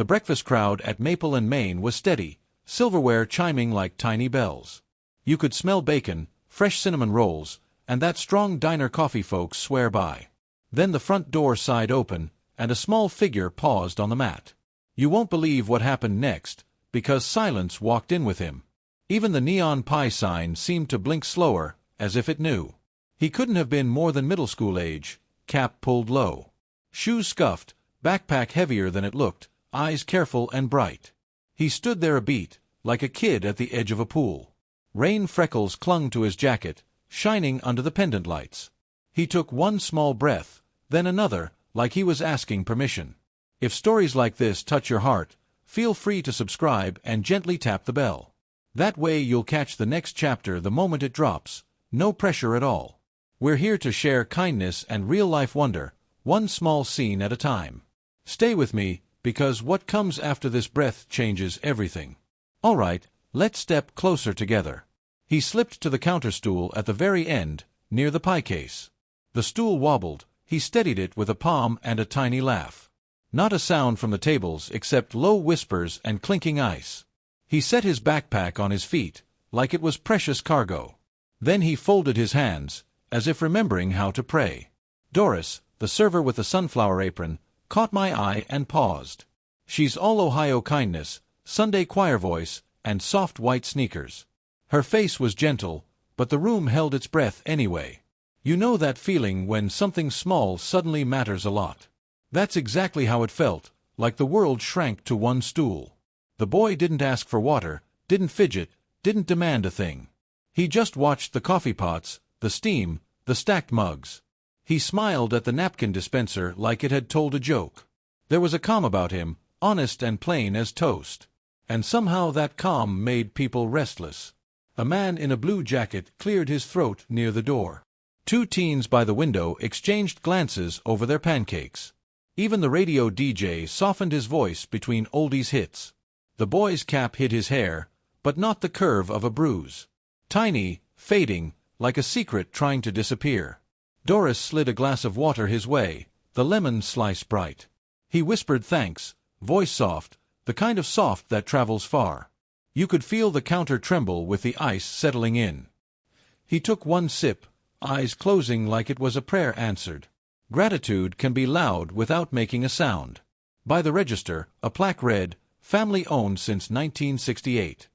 The breakfast crowd at Maple and Main was steady, silverware chiming like tiny bells. You could smell bacon, fresh cinnamon rolls, and that strong diner coffee folks swear by. Then the front door sighed open, and a small figure paused on the mat. You won't believe what happened next, because silence walked in with him. Even the neon pie sign seemed to blink slower, as if it knew. He couldn't have been more than middle school age, cap pulled low. Shoes scuffed, backpack heavier than it looked, eyes careful and bright. He stood there a beat, like a kid at the edge of a pool. Rain freckles clung to his jacket, shining under the pendant lights. He took one small breath, then another, like he was asking permission. If stories like this touch your heart, feel free to subscribe and gently tap the bell. That way you'll catch the next chapter the moment it drops, no pressure at all. We're here to share kindness and real-life wonder, one small scene at a time. Stay with me, because what comes after this breath changes everything. All right, let's step closer together. He slipped to the counter stool at the very end, near the pie case. The stool wobbled, he steadied it with a palm and a tiny laugh. Not a sound from the tables except low whispers and clinking ice. He set his backpack on his feet, like it was precious cargo. Then he folded his hands, as if remembering how to pray. Doris, the server with the sunflower apron, caught my eye and paused. She's all Ohio kindness, Sunday choir voice, and soft white sneakers. Her face was gentle, but the room held its breath anyway. You know that feeling when something small suddenly matters a lot. That's exactly how it felt, like the world shrank to one stool. The boy didn't ask for water, didn't fidget, didn't demand a thing. He just watched the coffee pots, the steam, the stacked mugs. He smiled at the napkin dispenser like it had told a joke. There was a calm about him, honest and plain as toast. And somehow that calm made people restless. A man in a blue jacket cleared his throat near the door. Two teens by the window exchanged glances over their pancakes. Even the radio DJ softened his voice between oldies hits. The boy's cap hid his hair, but not the curve of a bruise. Tiny, fading, like a secret trying to disappear. Doris slid a glass of water his way, the lemon slice bright. He whispered thanks, voice soft, the kind of soft that travels far. You could feel the counter tremble with the ice settling in. He took one sip, eyes closing like it was a prayer answered. Gratitude can be loud without making a sound. By the register, a plaque read, "Family owned since 1968.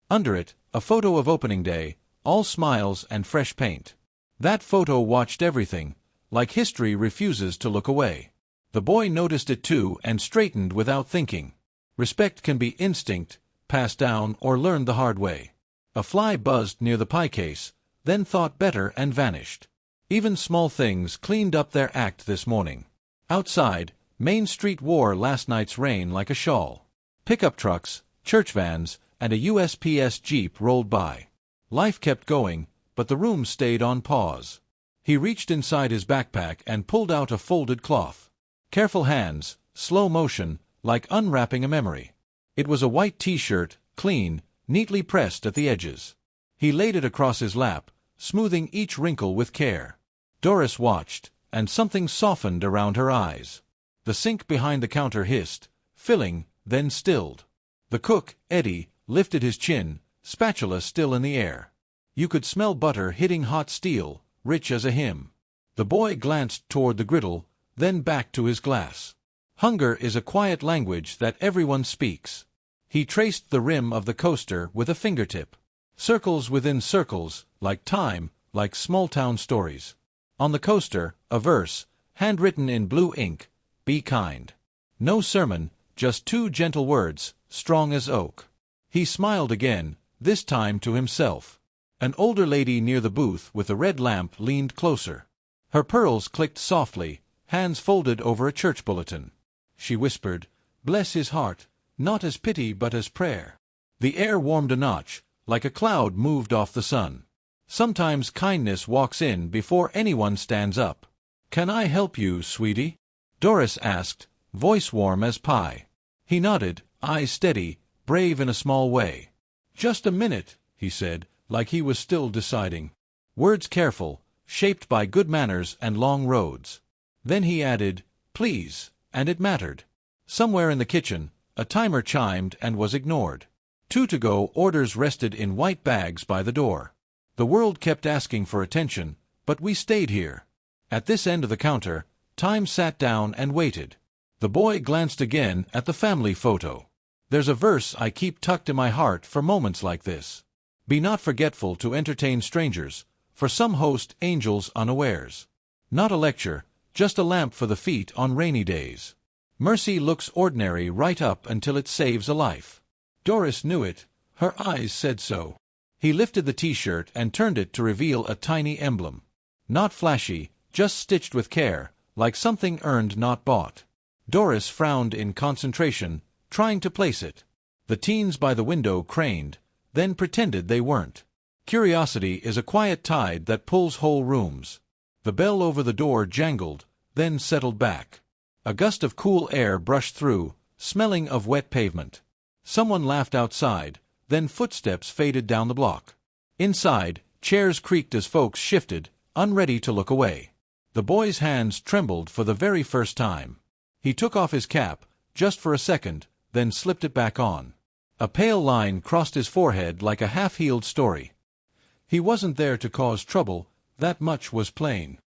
Under it, a photo of opening day, all smiles and fresh paint. That photo watched everything, like history refuses to look away. The boy noticed it too and straightened without thinking. Respect can be instinct, passed down or learned the hard way. A fly buzzed near the pie case, then thought better and vanished. Even small things cleaned up their act this morning. Outside, Main Street wore last night's rain like a shawl. Pickup trucks, church vans, and a USPS Jeep rolled by. Life kept going, but the room stayed on pause. He reached inside his backpack and pulled out a folded cloth. Careful hands, slow motion, like unwrapping a memory. It was a white t-shirt, clean, neatly pressed at the edges. He laid it across his lap, smoothing each wrinkle with care. Doris watched, and something softened around her eyes. The sink behind the counter hissed, filling, then stilled. The cook, Eddie, lifted his chin, spatula still in the air. You could smell butter hitting hot steel, rich as a hymn. The boy glanced toward the griddle, then back to his glass. Hunger is a quiet language that everyone speaks. He traced the rim of the coaster with a fingertip. Circles within circles, like time, like small-town stories. On the coaster, a verse, handwritten in blue ink, "Be kind." No sermon, just two gentle words, strong as oak. He smiled again, this time to himself. An older lady near the booth with a red lamp leaned closer. Her pearls clicked softly, hands folded over a church bulletin. She whispered, "Bless his heart, not as pity but as prayer." The air warmed a notch, like a cloud moved off the sun. Sometimes kindness walks in before anyone stands up. "Can I help you, sweetie?" Doris asked, voice warm as pie. He nodded, eyes steady, brave in a small way. "Just a minute," he said, like he was still deciding. Words careful, shaped by good manners and long roads. Then he added, "Please," and it mattered. Somewhere in the kitchen, A timer chimed and was ignored. 2 to go orders rested in white bags by the door. The world kept asking for attention, but we stayed here. At this end of the counter, Time sat down and waited. The boy glanced again at the family photo. There's a verse I keep tucked in my heart for moments like this. Be not forgetful to entertain strangers, for some host angels unawares. Not a lecture, just a lamp for the feet on rainy days. Mercy looks ordinary right up until it saves a life. Doris knew it, her eyes said so. He lifted the t-shirt and turned it to reveal a tiny emblem. Not flashy, just stitched with care, like something earned not bought. Doris frowned in concentration, trying to place it. The teens by the window craned, then pretended they weren't. Curiosity is a quiet tide that pulls whole rooms. The bell over the door jangled, then settled back. A gust of cool air brushed through, smelling of wet pavement. Someone laughed outside, then footsteps faded down the block. Inside, chairs creaked as folks shifted, unready to look away. The boy's hands trembled for the very first time. He took off his cap, just for a second, then slipped it back on. A pale line crossed his forehead like a half-healed story. He wasn't there to cause trouble, that much was plain.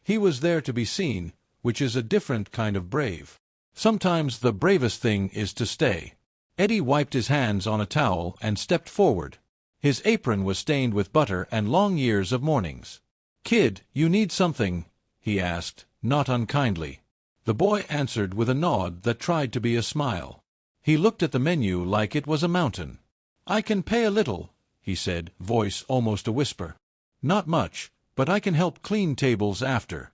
He was there to be seen, which is a different kind of brave. Sometimes the bravest thing is to stay. Eddie wiped his hands on a towel and stepped forward. His apron was stained with butter and long years of mornings. "Kid, you need something?" he asked, not unkindly. The boy answered with a nod that tried to be a smile. He looked at the menu like it was a mountain. "I can pay a little," he said, voice almost a whisper. "Not much, but I can help clean tables after."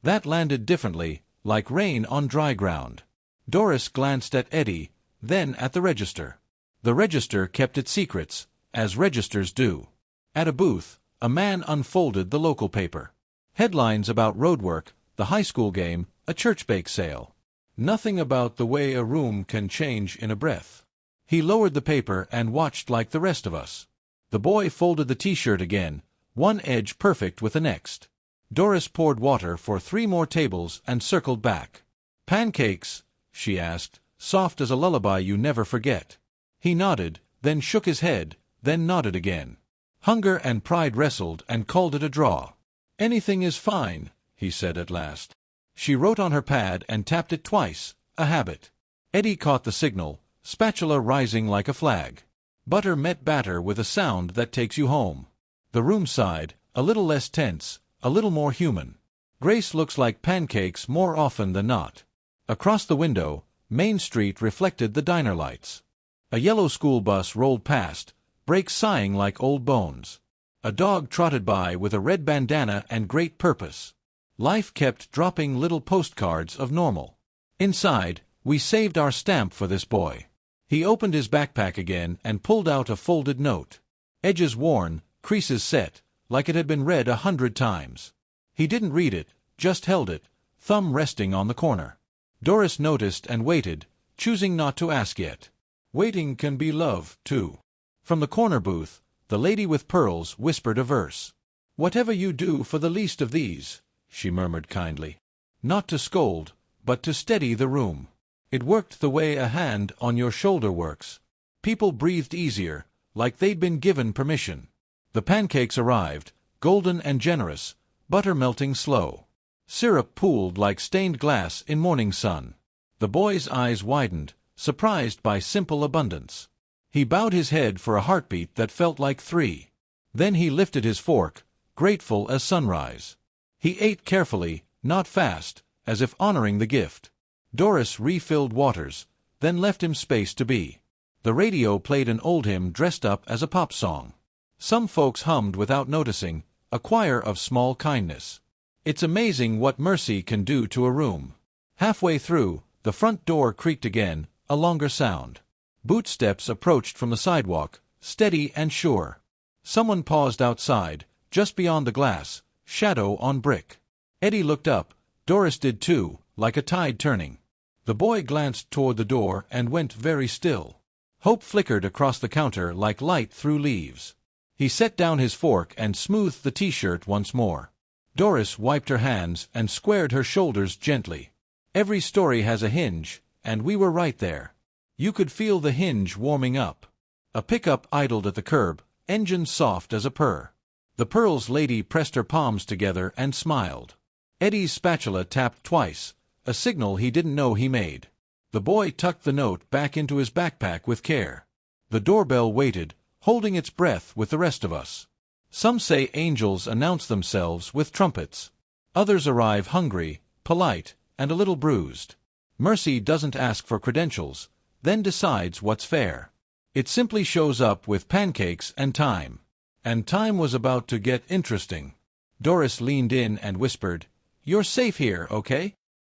That landed differently, like rain on dry ground. Doris glanced at Eddie, then at the register. The register kept its secrets, as registers do. At a booth, a man unfolded the local paper. Headlines about roadwork, the high school game, a church bake sale. Nothing about the way a room can change in a breath. He lowered the paper and watched like the rest of us. The boy folded the t-shirt again, one edge perfect with the next. Doris poured water for 3 more tables and circled back. "Pancakes?" she asked, soft as a lullaby you never forget. He nodded, then shook his head, then nodded again. Hunger and pride wrestled and called it a draw. "Anything is fine," he said at last. She wrote on her pad and tapped it twice, a habit. Eddie caught the signal, spatula rising like a flag. Butter met batter with a sound that takes you home. The room sighed, a little less tense, a little more human. Grace looks like pancakes more often than not. Across the window, Main Street reflected the diner lights. A yellow school bus rolled past, brakes sighing like old bones. A dog trotted by with a red bandana and great purpose. Life kept dropping little postcards of normal. Inside, we saved our stamp for this boy. He opened his backpack again and pulled out a folded note. Edges worn, creases set, like it had been read 100 times. He didn't read it, just held it, thumb resting on the corner. Doris noticed and waited, choosing not to ask yet. Waiting can be love, too. From the corner booth, the lady with pearls whispered a verse. "Whatever you do for the least of these," she murmured kindly. Not to scold, but to steady the room. It worked the way a hand on your shoulder works. People breathed easier, like they'd been given permission. The pancakes arrived, golden and generous, butter melting slow. Syrup pooled like stained glass in morning sun. The boy's eyes widened, surprised by simple abundance. He bowed his head for a heartbeat that felt like 3. Then he lifted his fork, grateful as sunrise. He ate carefully, not fast, as if honoring the gift. Doris refilled waters, then left him space to be. The radio played an old hymn dressed up as a pop song. Some folks hummed without noticing, a choir of small kindness. It's amazing what mercy can do to a room. Halfway through, the front door creaked again, a longer sound. Bootsteps approached from the sidewalk, steady and sure. Someone paused outside, just beyond the glass, shadow on brick. Eddie looked up, Doris did too, like a tide turning. The boy glanced toward the door and went very still. Hope flickered across the counter like light through leaves. He set down his fork and smoothed the t-shirt once more. Doris wiped her hands and squared her shoulders gently. Every story has a hinge, and we were right there. You could feel the hinge warming up. A pickup idled at the curb, engine soft as a purr. The Pearls lady pressed her palms together and smiled. Eddie's spatula tapped twice, a signal he didn't know he made. The boy tucked the note back into his backpack with care. The doorbell waited, holding its breath with the rest of us. Some say angels announce themselves with trumpets. Others arrive hungry, polite, and a little bruised. Mercy doesn't ask for credentials, then decides what's fair. It simply shows up with pancakes and time. And time was about to get interesting. Doris leaned in and whispered, "You're safe here, okay?"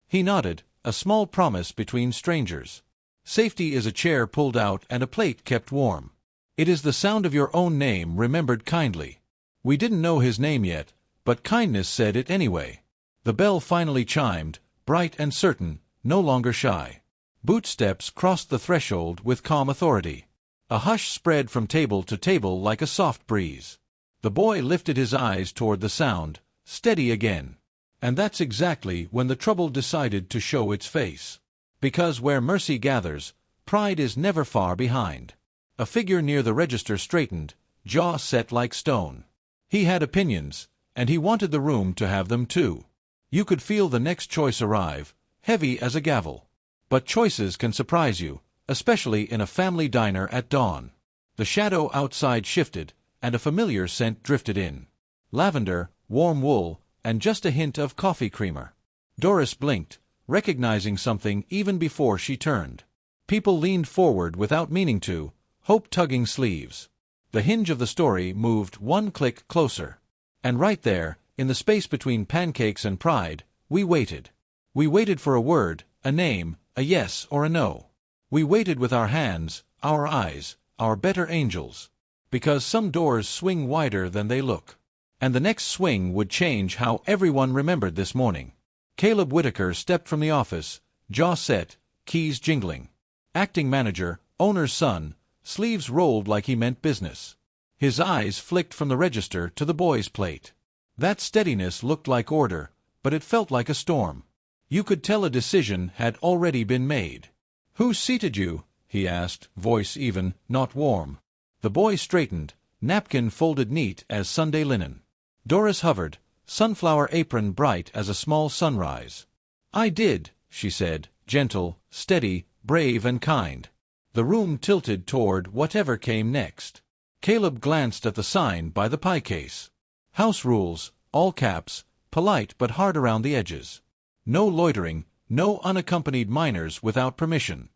He nodded, a small promise between strangers. Safety is a chair pulled out and a plate kept warm. It is the sound of your own name remembered kindly. We didn't know his name yet, but kindness said it anyway. The bell finally chimed, bright and certain, no longer shy. Bootsteps crossed the threshold with calm authority. A hush spread from table to table like a soft breeze. The boy lifted his eyes toward the sound, steady again. And that's exactly when the trouble decided to show its face. Because where mercy gathers, pride is never far behind. A figure near the register straightened, jaw set like stone. He had opinions, and he wanted the room to have them too. You could feel the next choice arrive, heavy as a gavel. But choices can surprise you, especially in a family diner at dawn. The shadow outside shifted, and a familiar scent drifted in. Lavender, warm wool, and just a hint of coffee creamer. Doris blinked, recognizing something even before she turned. People leaned forward without meaning to, hope tugging sleeves. The hinge of the story moved one click closer. And right there, in the space between pancakes and pride, we waited. We waited for a word, a name, a yes or a no. We waited with our hands, our eyes, our better angels. Because some doors swing wider than they look. And the next swing would change how everyone remembered this morning. Caleb Whitaker stepped from the office, jaw set, keys jingling. Acting manager, owner's son, sleeves rolled like he meant business. His eyes flicked from the register to the boy's plate. That steadiness looked like order, but it felt like a storm. You could tell a decision had already been made. "Who seated you?" he asked, voice even, not warm. The boy straightened, napkin folded neat as Sunday linen. Doris hovered, sunflower apron bright as a small sunrise. "I did," she said, gentle, steady, brave and kind. The room tilted toward whatever came next. Caleb glanced at the sign by the pie case. House rules, all caps, polite but hard around the edges. No loitering, no unaccompanied minors without permission.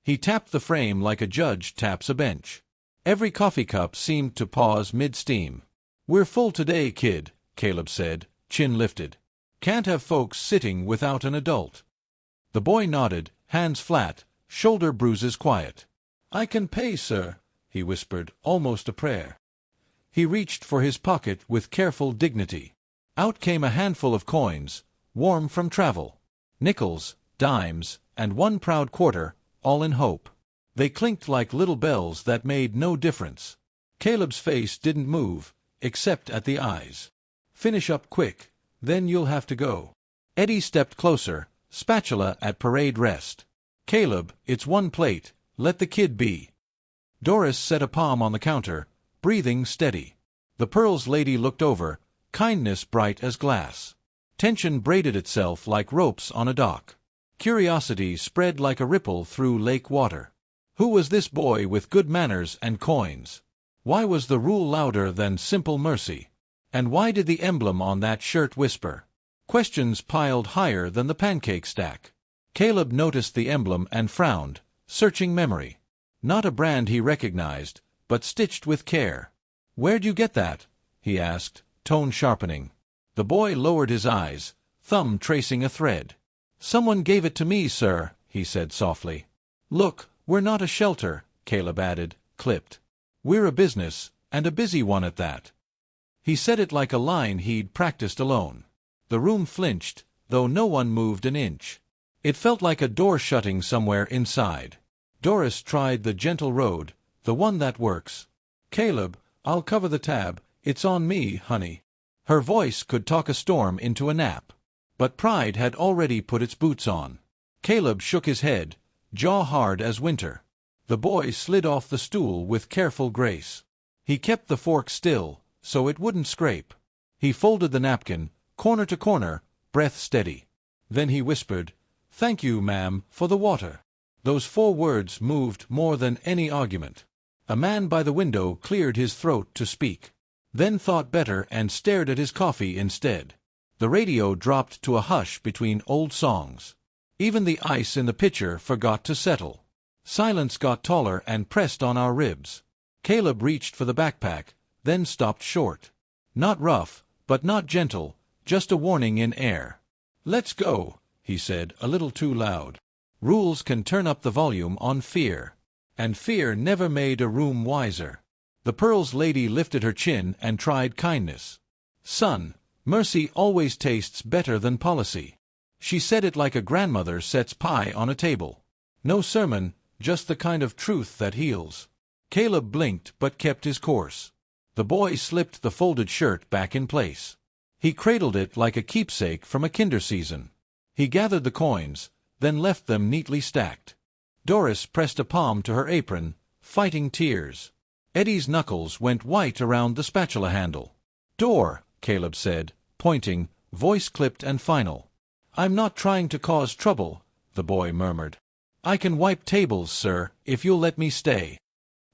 He tapped the frame like a judge taps a bench. Every coffee cup seemed to pause mid-steam. "We're full today, kid," Caleb said, chin lifted. "Can't have folks sitting without an adult." The boy nodded, hands flat, shoulder bruises quiet. "I can pay, sir," he whispered, almost a prayer. He reached for his pocket with careful dignity. Out came a handful of coins, warm from travel. Nickels, dimes, and one proud quarter, all in hope. They clinked like little bells that made no difference. Caleb's face didn't move, except at the eyes. "Finish up quick, then you'll have to go." Eddie stepped closer, spatula at parade rest. "Caleb, it's one plate, let the kid be." Doris set a palm on the counter, breathing steady. The Pearls lady looked over, kindness bright as glass. Tension braided itself like ropes on a dock. Curiosity spread like a ripple through lake water. Who was this boy with good manners and coins? Why was the rule louder than simple mercy? And why did the emblem on that shirt whisper? Questions piled higher than the pancake stack. Caleb noticed the emblem and frowned, searching memory. Not a brand he recognized, but stitched with care. "Where'd you get that?" he asked, tone sharpening. The boy lowered his eyes, thumb tracing a thread. "Someone gave it to me, sir," he said softly. "Look, we're not a shelter," Caleb added, clipped. "We're a business, and a busy one at that." He said it like a line he'd practiced alone. The room flinched, though no one moved an inch. It felt like a door shutting somewhere inside. Doris tried the gentle road, the one that works. "Caleb, I'll cover the tab, it's on me, honey." Her voice could talk a storm into a nap. But pride had already put its boots on. Caleb shook his head, jaw hard as winter. The boy slid off the stool with careful grace. He kept the fork still, so it wouldn't scrape. He folded the napkin, corner to corner, breath steady. Then he whispered, "Thank you, ma'am, for the water." Those 4 words moved more than any argument. A man by the window cleared his throat to speak, then thought better and stared at his coffee instead. The radio dropped to a hush between old songs. Even the ice in the pitcher forgot to settle. Silence got taller and pressed on our ribs. Caleb reached for the backpack, then stopped short. Not rough, but not gentle, just a warning in air. "Let's go," he said, a little too loud. Rules can turn up the volume on fear. And fear never made a room wiser. The Pearls lady lifted her chin and tried kindness. "Son, mercy always tastes better than policy." She said it like a grandmother sets pie on a table. No sermon, just the kind of truth that heals. Caleb blinked but kept his course. The boy slipped the folded shirt back in place. He cradled it like a keepsake from a kinder season. He gathered the coins, then left them neatly stacked. Doris pressed a palm to her apron, fighting tears. Eddie's knuckles went white around the spatula handle. "Door," Caleb said, pointing, voice clipped and final. "I'm not trying to cause trouble," the boy murmured. "I can wipe tables, sir, if you'll let me stay."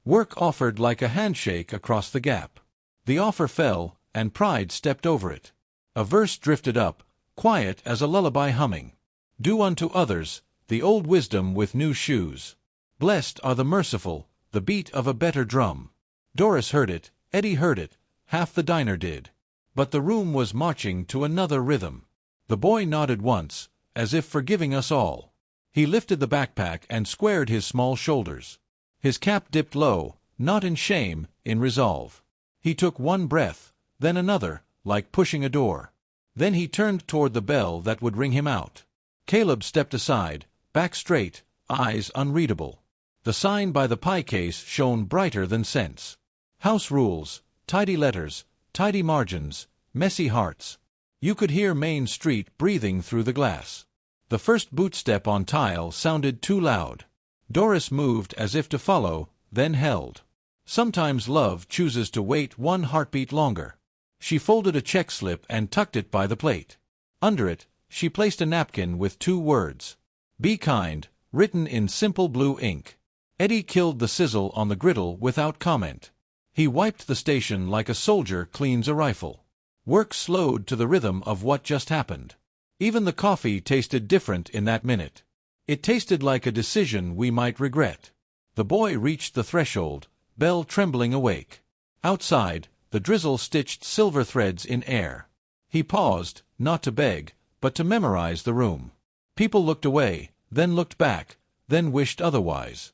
Work offered like a handshake across the gap. The offer fell, and pride stepped over it. A verse drifted up, quiet as a lullaby humming. "Do unto others, the old wisdom with new shoes. Blessed are the merciful, the beat of a better drum." Doris heard it, Eddie heard it, half the diner did. But the room was marching to another rhythm. The boy nodded once, as if forgiving us all. He lifted the backpack and squared his small shoulders. His cap dipped low, not in shame, in resolve. He took one breath, then another, like pushing a door. Then he turned toward the bell that would ring him out. Caleb stepped aside, back straight, eyes unreadable. The sign by the pie case shone brighter than sense. House rules, tidy letters, tidy margins, messy hearts. You could hear Main Street breathing through the glass. The first bootstep on tile sounded too loud. Doris moved as if to follow, then held. Sometimes love chooses to wait one heartbeat longer. She folded a check slip and tucked it by the plate. Under it, she placed a napkin with 2 words. "Be kind," written in simple blue ink. Eddie killed the sizzle on the griddle without comment. He wiped the station like a soldier cleans a rifle. Work slowed to the rhythm of what just happened. Even the coffee tasted different in that minute. It tasted like a decision we might regret. The boy reached the threshold, bell trembling awake. Outside, the drizzle stitched silver threads in air. He paused, not to beg, but to memorize the room. People looked away, then looked back, then wished otherwise.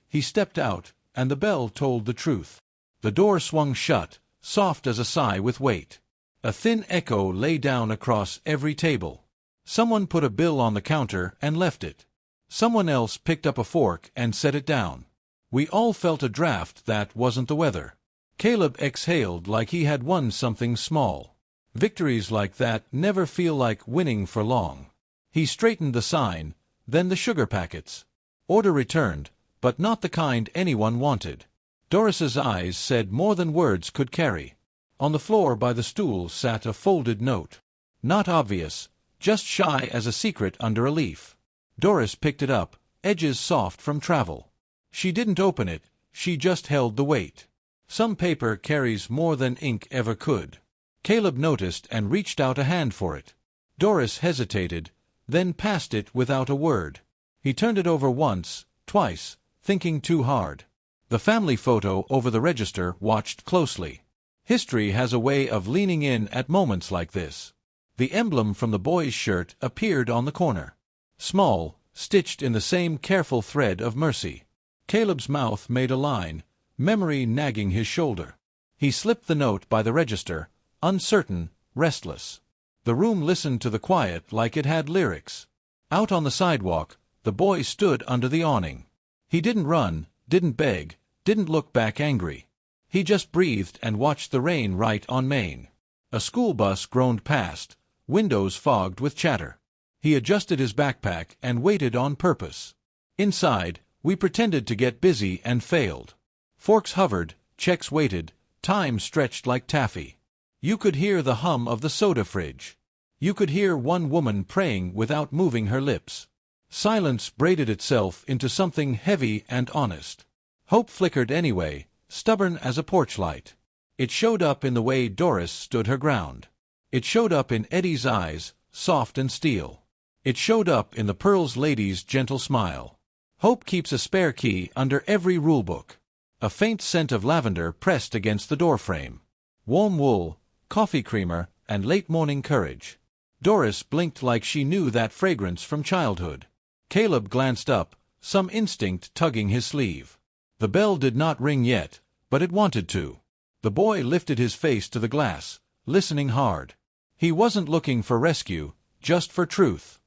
He stepped out, and the bell told the truth. The door swung shut, soft as a sigh with weight. A thin echo lay down across every table. Someone put a bill on the counter and left it. Someone else picked up a fork and set it down. We all felt a draft that wasn't the weather. Caleb exhaled like he had won something small. Victories like that never feel like winning for long. He straightened the sign, then the sugar packets. Order returned, but not the kind anyone wanted. Doris's eyes said more than words could carry. On the floor by the stool sat a folded note. Not obvious, just shy as a secret under a leaf. Doris picked it up, edges soft from travel. She didn't open it, she just held the weight. Some paper carries more than ink ever could. Caleb noticed and reached out a hand for it. Doris hesitated, then passed it without a word. He turned it over once, twice, thinking too hard. The family photo over the register watched closely. History has a way of leaning in at moments like this. The emblem from the boy's shirt appeared on the corner. Small, stitched in the same careful thread of mercy. Caleb's mouth made a line, memory nagging his shoulder. He slipped the note by the register, uncertain, restless. The room listened to the quiet like it had lyrics. Out on the sidewalk, the boy stood under the awning. He didn't run, didn't beg, didn't look back angry. He just breathed and watched the rain right on Main. A school bus groaned past, windows fogged with chatter. He adjusted his backpack and waited on purpose. Inside, we pretended to get busy and failed. Forks hovered, checks waited, time stretched like taffy. You could hear the hum of the soda fridge. You could hear one woman praying without moving her lips. Silence braided itself into something heavy and honest. Hope flickered anyway, stubborn as a porch light. It showed up in the way Doris stood her ground. It showed up in Eddie's eyes, soft and steel. It showed up in the Pearls lady's gentle smile. Hope keeps a spare key under every rulebook. A faint scent of lavender pressed against the doorframe. Warm wool, coffee creamer, and late-morning courage. Doris blinked like she knew that fragrance from childhood. Caleb glanced up, some instinct tugging his sleeve. The bell did not ring yet, but it wanted to. The boy lifted his face to the glass, listening hard. He wasn't looking for rescue, just for truth.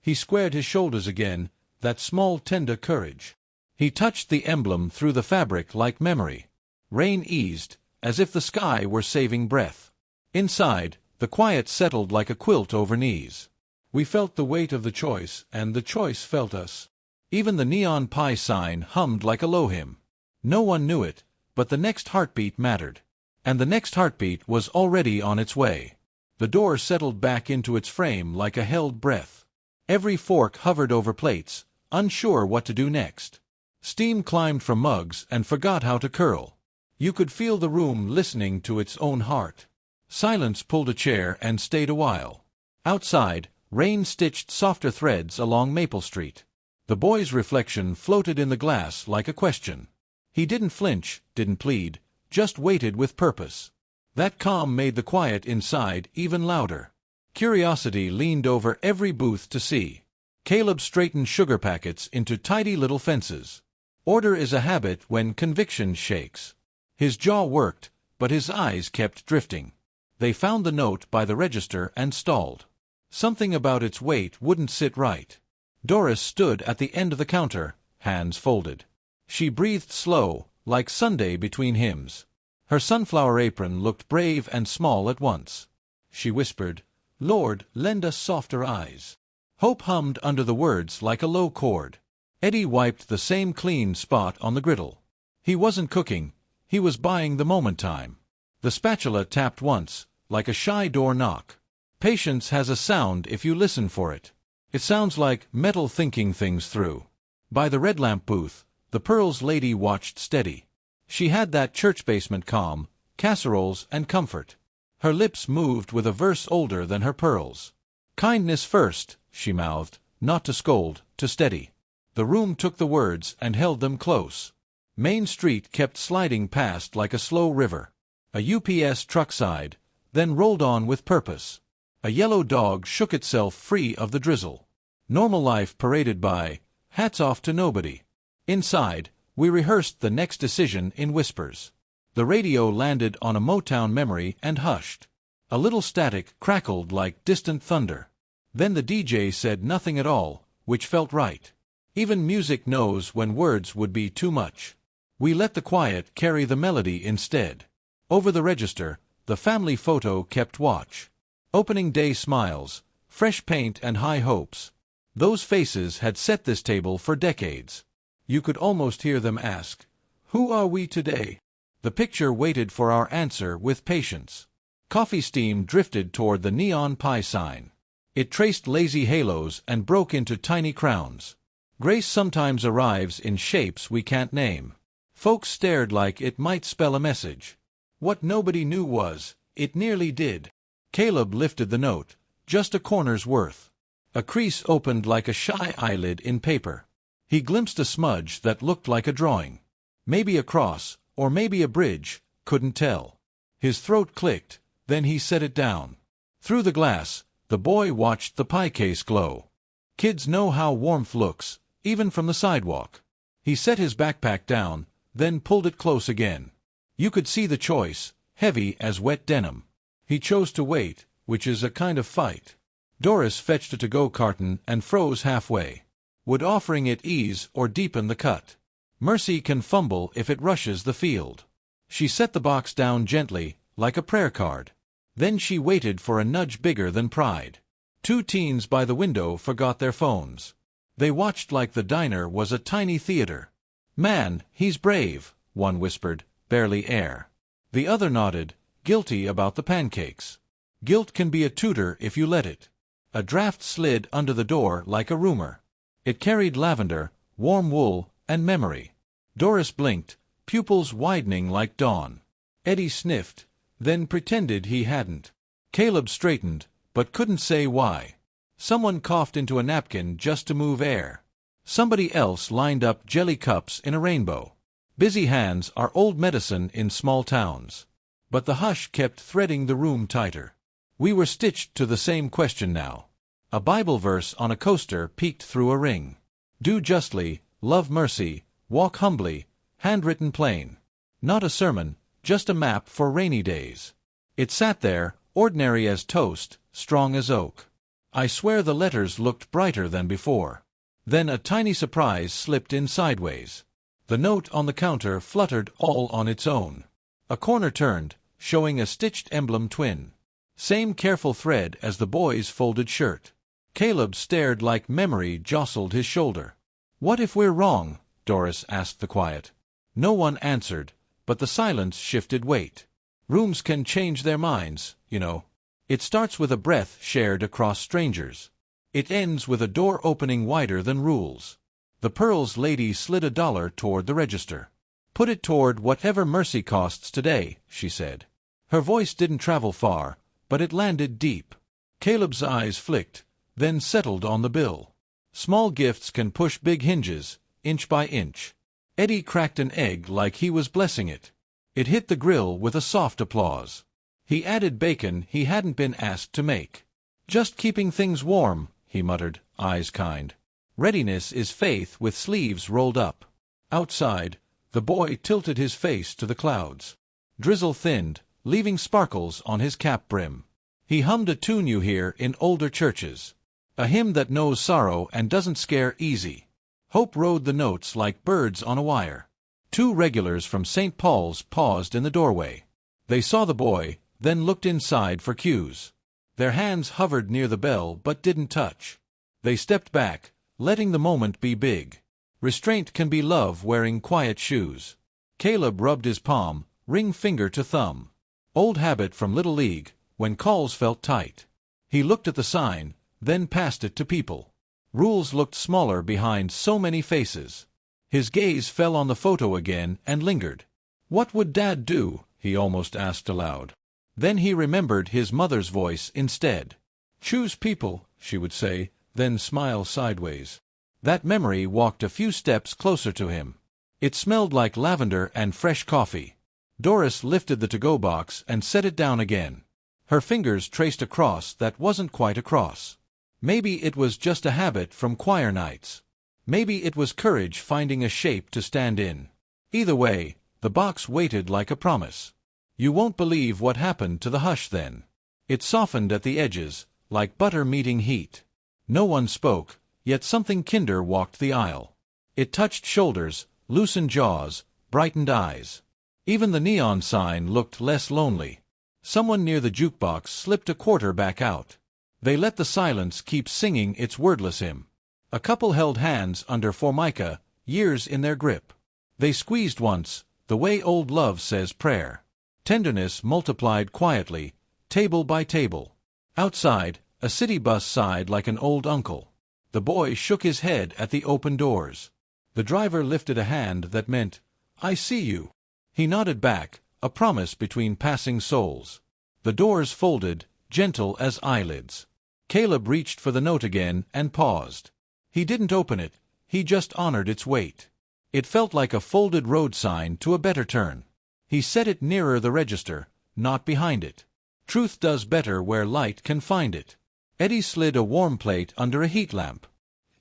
He squared his shoulders again, that small tender courage. He touched the emblem through the fabric like memory. Rain eased, as if the sky were saving breath. Inside, the quiet settled like a quilt over knees. We felt the weight of the choice, and the choice felt us. Even the neon pie sign hummed like a low hymn. No one knew it, but the next heartbeat mattered. And the next heartbeat was already on its way. The door settled back into its frame like a held breath. Every fork hovered over plates, unsure what to do next. Steam climbed from mugs and forgot how to curl. You could feel the room listening to its own heart. Silence pulled a chair and stayed a while. Outside, rain stitched softer threads along Maple Street. The boy's reflection floated in the glass like a question. He didn't flinch, didn't plead, just waited with purpose. That calm made the quiet inside even louder. Curiosity leaned over every booth to see. Caleb straightened sugar packets into tidy little fences. Order is a habit when conviction shakes. His jaw worked, but his eyes kept drifting. They found the note by the register and stalled. Something about its weight wouldn't sit right. Doris stood at the end of the counter, hands folded. She breathed slow, like Sunday between hymns. Her sunflower apron looked brave and small at once. She whispered, "Lord, lend us softer eyes." Hope hummed under the words like a low chord. Eddie wiped the same clean spot on the griddle. He wasn't cooking, he was buying the moment time. The spatula tapped once, like a shy door knock. Patience has a sound if you listen for it. It sounds like metal thinking things through. By the red lamp booth, the Pearls lady watched steady. She had that church basement calm, casseroles and comfort. Her lips moved with a verse older than her pearls. "Kindness first," she mouthed, not to scold, to steady. The room took the words and held them close. Main Street kept sliding past like a slow river. A UPS truck sighed, then rolled on with purpose. A yellow dog shook itself free of the drizzle. Normal life paraded by, hats off to nobody. Inside, we rehearsed the next decision in whispers. The radio landed on a Motown memory and hushed. A little static crackled like distant thunder. Then the DJ said nothing at all, which felt right. Even music knows when words would be too much. We let the quiet carry the melody instead. Over the register, the family photo kept watch. Opening day smiles, fresh paint and high hopes. Those faces had set this table for decades. You could almost hear them ask, "Who are we today?" The picture waited for our answer with patience. Coffee steam drifted toward the neon pie sign. It traced lazy halos and broke into tiny crowns. Grace sometimes arrives in shapes we can't name. Folks stared like it might spell a message. What nobody knew was, it nearly did. Caleb lifted the note, just a corner's worth. A crease opened like a shy eyelid in paper. He glimpsed a smudge that looked like a drawing. Maybe a cross, or maybe a bridge, couldn't tell. His throat clicked, then he set it down. Through the glass, the boy watched the pie case glow. Kids know how warmth looks, even from the sidewalk. He set his backpack down, then pulled it close again. You could see the choice, heavy as wet denim. He chose to wait, which is a kind of fight. Doris fetched a to-go carton and froze halfway. Would offering it ease or deepen the cut? Mercy can fumble if it rushes the field. She set the box down gently, like a prayer card. Then she waited for a nudge bigger than pride. Two teens by the window forgot their phones. They watched like the diner was a tiny theater. "Man, he's brave," one whispered, barely air. The other nodded, guilty about the pancakes. Guilt can be a tutor if you let it. A draft slid under the door like a rumor. It carried lavender, warm wool, and memory. Doris blinked, pupils widening like dawn. Eddie sniffed, then pretended he hadn't. Caleb straightened, but couldn't say why. Someone coughed into a napkin just to move air. Somebody else lined up jelly cups in a rainbow. Busy hands are old medicine in small towns. But the hush kept threading the room tighter. We were stitched to the same question now. A Bible verse on a coaster peeked through a ring. Do justly, love mercy, walk humbly, handwritten plain. Not a sermon, just a map for rainy days. It sat there, ordinary as toast, strong as oak. I swear the letters looked brighter than before. Then a tiny surprise slipped in sideways. The note on the counter fluttered all on its own. A corner turned, showing a stitched emblem twin. Same careful thread as the boy's folded shirt. Caleb stared like memory jostled his shoulder. "What if we're wrong?" Doris asked the quiet. No one answered, but the silence shifted weight. Rooms can change their minds, you know. It starts with a breath shared across strangers. It ends with a door opening wider than rules. The Pearls lady slid $1 toward the register. "Put it toward whatever mercy costs today," she said. Her voice didn't travel far, but it landed deep. Caleb's eyes flicked, then settled on the bill. Small gifts can push big hinges, inch by inch. Eddie cracked an egg like he was blessing it. It hit the grill with a soft applause. He added bacon he hadn't been asked to make. "Just keeping things warm," he muttered, eyes kind. Readiness is faith with sleeves rolled up. Outside, the boy tilted his face to the clouds. Drizzle thinned, leaving sparkles on his cap brim. He hummed a tune you hear in older churches. A hymn that knows sorrow and doesn't scare easy. Hope rode the notes like birds on a wire. Two regulars from St. Paul's paused in the doorway. They saw the boy, then looked inside for cues. Their hands hovered near the bell but didn't touch. They stepped back, letting the moment be big. Restraint can be love wearing quiet shoes. Caleb rubbed his palm, ring finger to thumb. Old habit from Little League, when calls felt tight. He looked at the sign, then passed it to people. Rules looked smaller behind so many faces. His gaze fell on the photo again and lingered. "What would Dad do?" he almost asked aloud. Then he remembered his mother's voice instead. "Choose people," she would say, then smile sideways. That memory walked a few steps closer to him. It smelled like lavender and fresh coffee. Doris lifted the to-go box and set it down again. Her fingers traced a cross that wasn't quite a cross. Maybe it was just a habit from choir nights. Maybe it was courage finding a shape to stand in. Either way, the box waited like a promise. You won't believe what happened to the hush then. It softened at the edges, like butter meeting heat. No one spoke, yet something kinder walked the aisle. It touched shoulders, loosened jaws, brightened eyes. Even the neon sign looked less lonely. Someone near the jukebox slipped a quarter back out. They let the silence keep singing its wordless hymn. A couple held hands under Formica, years in their grip. They squeezed once, the way old love says prayer. Tenderness multiplied quietly, table by table. Outside, a city bus sighed like an old uncle. The boy shook his head at the open doors. The driver lifted a hand that meant, "I see you." He nodded back, a promise between passing souls. The doors folded, gentle as eyelids. Caleb reached for the note again and paused. He didn't open it, he just honored its weight. It felt like a folded road sign to a better turn. He set it nearer the register, not behind it. Truth does better where light can find it. Eddie slid a warm plate under a heat lamp.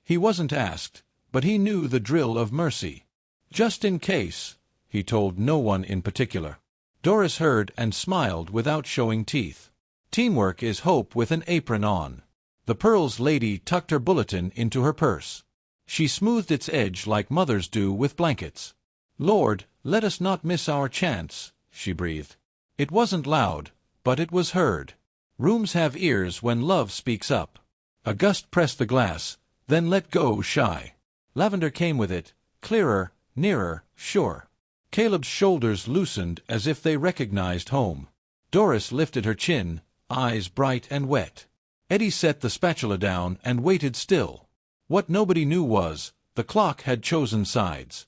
He wasn't asked, but he knew the drill of mercy. "Just in case," he told no one in particular. Doris heard and smiled without showing teeth. Teamwork is hope with an apron on. The Pearls lady tucked her bulletin into her purse. She smoothed its edge like mothers do with blankets. "Lord, let us not miss our chance," she breathed. It wasn't loud, but it was heard. Rooms have ears when love speaks up. A gust pressed the glass, Then let go, shy. Lavender came with it, clearer, nearer, sure. Caleb's shoulders loosened as if they recognized home. Doris lifted her chin, eyes bright and wet. Eddie set the spatula down and waited still. What nobody knew was, the clock had chosen sides.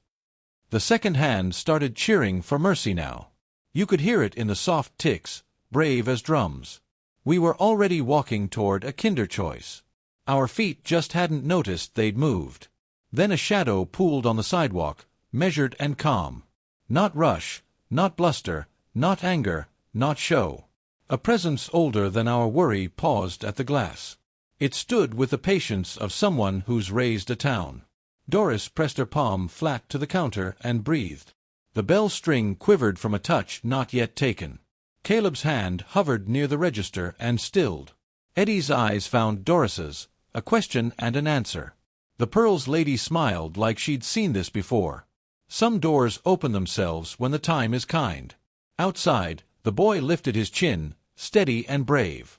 The second hand started cheering for Mercy now. You could hear it in the soft ticks, brave as drums. We were already walking toward a Kinderchoice. Our feet just hadn't noticed they'd moved. Then a shadow pooled on the sidewalk, measured and calm. Not rush, not bluster, not anger, not show. A presence older than our worry paused at the glass. It stood with the patience of someone who's raised a town. Doris pressed her palm flat to the counter and breathed. The bell string quivered from a touch not yet taken. Caleb's hand hovered near the register and stilled. Eddie's eyes found Doris's, a question and an answer. The Pearls lady smiled like she'd seen this before. Some doors open themselves when the time is kind. Outside, the boy lifted his chin, steady and brave.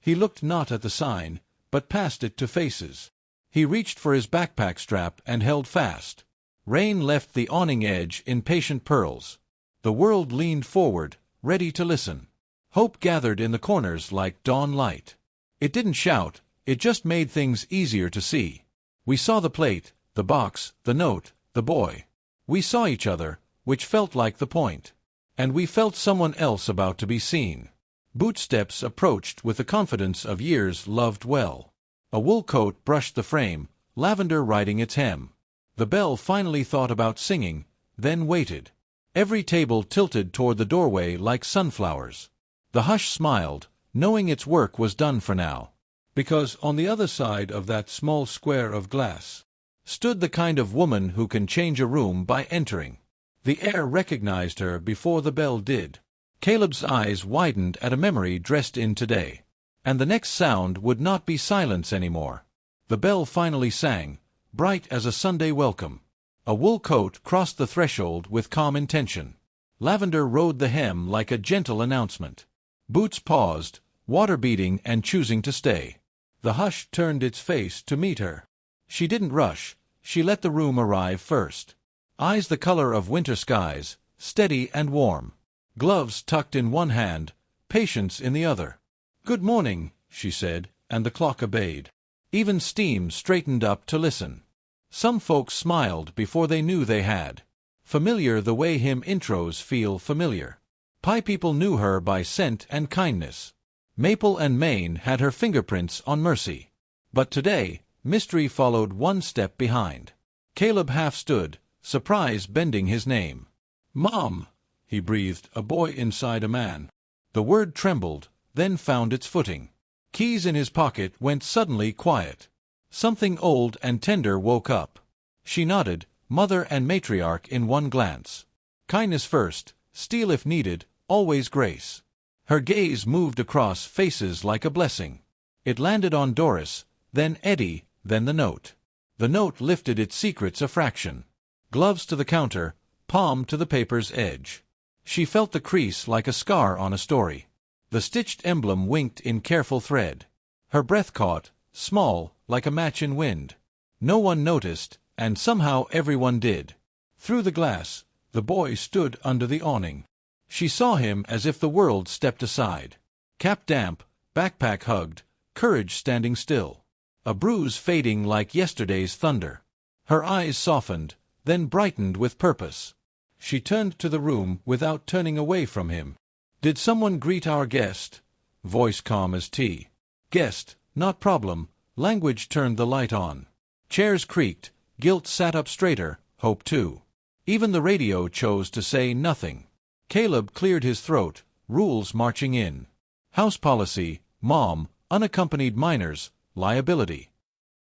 He looked not at the sign, but past it to faces. He reached for his backpack strap and held fast. Rain left the awning edge in patient pearls. The world leaned forward, ready to listen. Hope gathered in the corners like dawn light. It didn't shout, it just made things easier to see. We saw the plate, the box, the note, the boy. We saw each other, which felt like the point. And we felt someone else about to be seen. Bootsteps approached with the confidence of years loved well. A wool coat brushed the frame, lavender riding its hem. The bell finally thought about singing, then waited. Every table tilted toward the doorway like sunflowers. The hush smiled, knowing its work was done for now. Because on the other side of that small square of glass stood the kind of woman who can change a room by entering. The air recognized her before the bell did. Caleb's eyes widened at a memory dressed in today. And the next sound would not be silence anymore. The bell finally sang, bright as a Sunday welcome. A wool coat crossed the threshold with calm intention. Lavender rode the hem like a gentle announcement. Boots paused, water beating and choosing to stay. The hush turned its face to meet her. She didn't rush, she let the room arrive first. Eyes the color of winter skies, steady and warm. Gloves tucked in one hand, patience in the other. "Good morning," she said, and the clock obeyed. Even Steam straightened up to listen. Some folks smiled before they knew they had. Familiar the way hymn intros feel familiar. Pie people knew her by scent and kindness. Maple and Maine had her fingerprints on Mercy. But today, mystery followed one step behind. Caleb half stood, surprise bending his name. "Mom," he breathed, a boy inside a man. The word trembled, then found its footing. Keys in his pocket went suddenly quiet. Something old and tender woke up. She nodded, mother and matriarch in one glance. Kindness first, steel if needed, always grace. Her gaze moved across faces like a blessing. It landed on Doris, then Eddie, then the note. The note lifted its secrets a fraction. Gloves to the counter, palm to the paper's edge. She felt the crease like a scar on a story. The stitched emblem winked in careful thread. Her breath caught, small, like a match in wind. No one noticed, and somehow everyone did. Through the glass, the boy stood under the awning. She saw him as if the world stepped aside. Cap damp, backpack hugged, courage standing still. A bruise fading like yesterday's thunder. Her eyes softened, then brightened with purpose. She turned to the room without turning away from him. "Did someone greet our guest?" Voice calm as tea. "Guest, not problem." Language turned the light on. Chairs creaked, guilt sat up straighter, hope too. Even the radio chose to say nothing. Caleb cleared his throat, rules marching in. House policy, mom, unaccompanied minors, liability.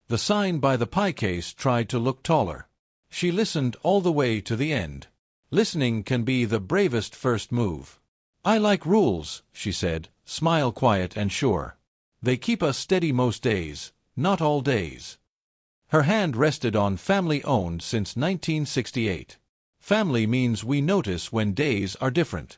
The sign by the pie case tried to look taller. She listened all the way to the end. Listening can be the bravest first move. "I like rules," she said, smile quiet and sure. "They keep us steady most days, not all days." Her hand rested on family-owned since 1968. Family means we notice when days are different.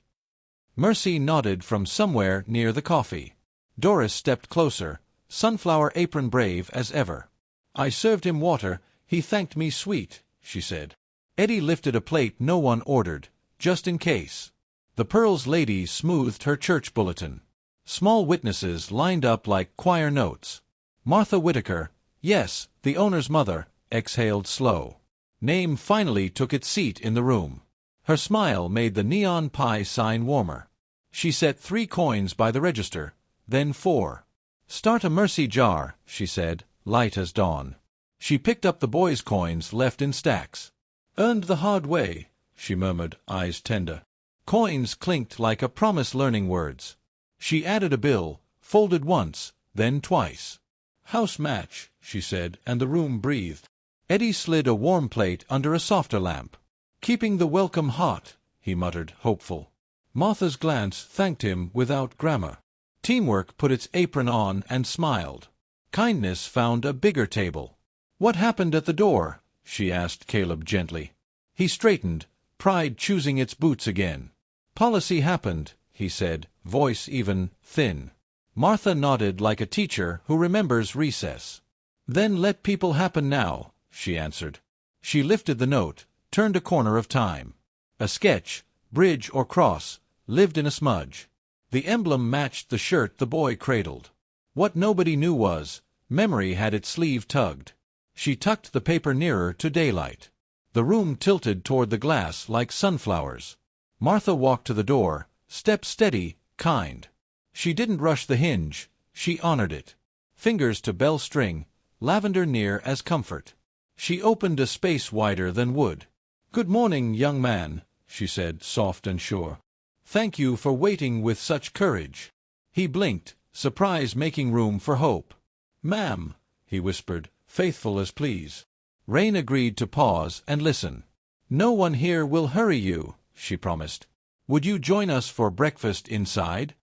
Mercy nodded from somewhere near the coffee. Doris stepped closer, sunflower apron brave as ever. I served him water, he thanked me sweet, she said. Eddie lifted a plate no one ordered, just in case. The Pearls lady smoothed her church bulletin. Small witnesses lined up like choir notes. Martha Whitaker, yes, the owner's mother, exhaled slow. Name finally took its seat in the room. Her smile made the neon pie sign warmer. She set 3 coins by the register, then 4. Start a mercy jar, she said, light as dawn. She picked up the boys' coins left in stacks. Earned the hard way, she murmured, eyes tender. Coins clinked like a promise learning words. She added a bill, folded once, then twice. House match, she said, and the room breathed. Eddie slid a warm plate under a softer lamp. Keeping the welcome hot, he muttered, hopeful. Martha's glance thanked him without grammar. Teamwork put its apron on and smiled. Kindness found a bigger table. What happened at the door? She asked Caleb gently. He straightened, pride choosing its boots again. Policy happened, he said, voice even, thin. Martha nodded like a teacher who remembers recess. Then let people happen now, she answered. She lifted the note, turned a corner of time. A sketch, bridge or cross, lived in a smudge. The emblem matched the shirt the boy cradled. What nobody knew was, memory had its sleeve tugged. She tucked the paper nearer to daylight. The room tilted toward the glass like sunflowers. Martha walked to the door, step steady, kind. She didn't rush the hinge, she honored it. Fingers to bell string, lavender near as comfort. She opened a space wider than wood. "Good morning, young man," she said, soft and sure. "Thank you for waiting with such courage." He blinked, surprise making room for hope. "Ma'am," he whispered, faithful as please. Rain agreed to pause and listen. "No one here will hurry you," she promised. "Would you join us for breakfast inside?"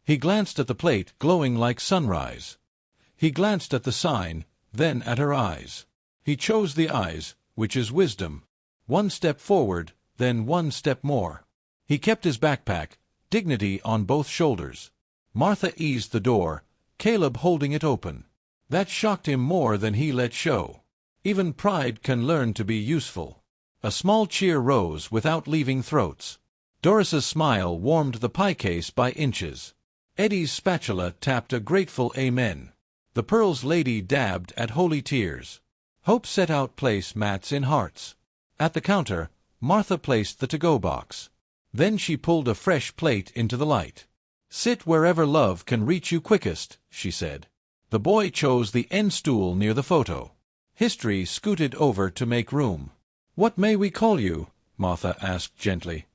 He glanced at the plate glowing like sunrise. He glanced at the sign, then at her eyes. He chose the eyes, which is wisdom. 1 step forward, then 1 step more. He kept his backpack, dignity on both shoulders. Martha eased the door, Caleb holding it open. That shocked him more than he let show. Even pride can learn to be useful. A small cheer rose without leaving throats. Doris's smile warmed the pie case by inches. Eddie's spatula tapped a grateful amen. The Pearls lady dabbed at holy tears. Hope set out place mats in hearts. At the counter, Martha placed the to-go box. Then she pulled a fresh plate into the light. "Sit wherever love can reach you quickest," she said. The boy chose the end stool near the photo. History scooted over to make room. "What may we call you?" Martha asked gently.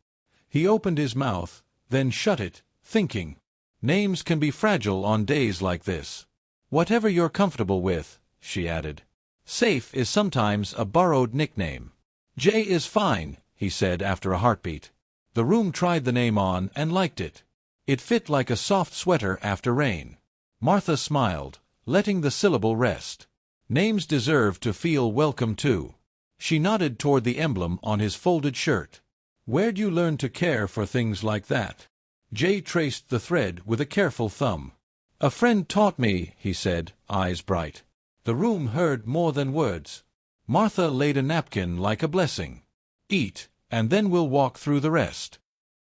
He opened his mouth, then shut it, thinking. Names can be fragile on days like this. "Whatever you're comfortable with," she added. Safe is sometimes a borrowed nickname. "Jay is fine," he said after a heartbeat. The room tried the name on and liked it. It fit like a soft sweater after rain. Martha smiled, letting the syllable rest. Names deserve to feel welcome too. She nodded toward the emblem on his folded shirt. "Where'd you learn to care for things like that?" Jay traced the thread with a careful thumb. "A friend taught me," he said, eyes bright. The room heard more than words. Martha laid a napkin like a blessing. "Eat, and then we'll walk through the rest."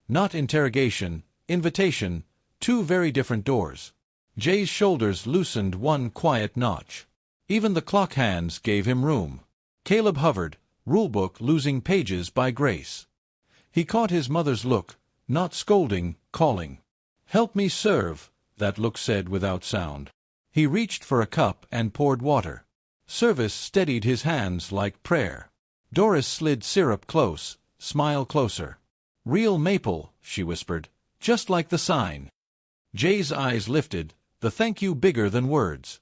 Not interrogation, invitation, 2 very different doors. Jay's shoulders loosened 1 quiet notch. Even the clock hands gave him room. Caleb hovered, rulebook losing pages by grace. He caught his mother's look, not scolding, calling. "Help me serve," that look said without sound. He reached for a cup and poured water. Service steadied his hands like prayer. Doris slid syrup close, smile closer. "Real maple," she whispered, "just like the sign." Jay's eyes lifted, the thank you bigger than words.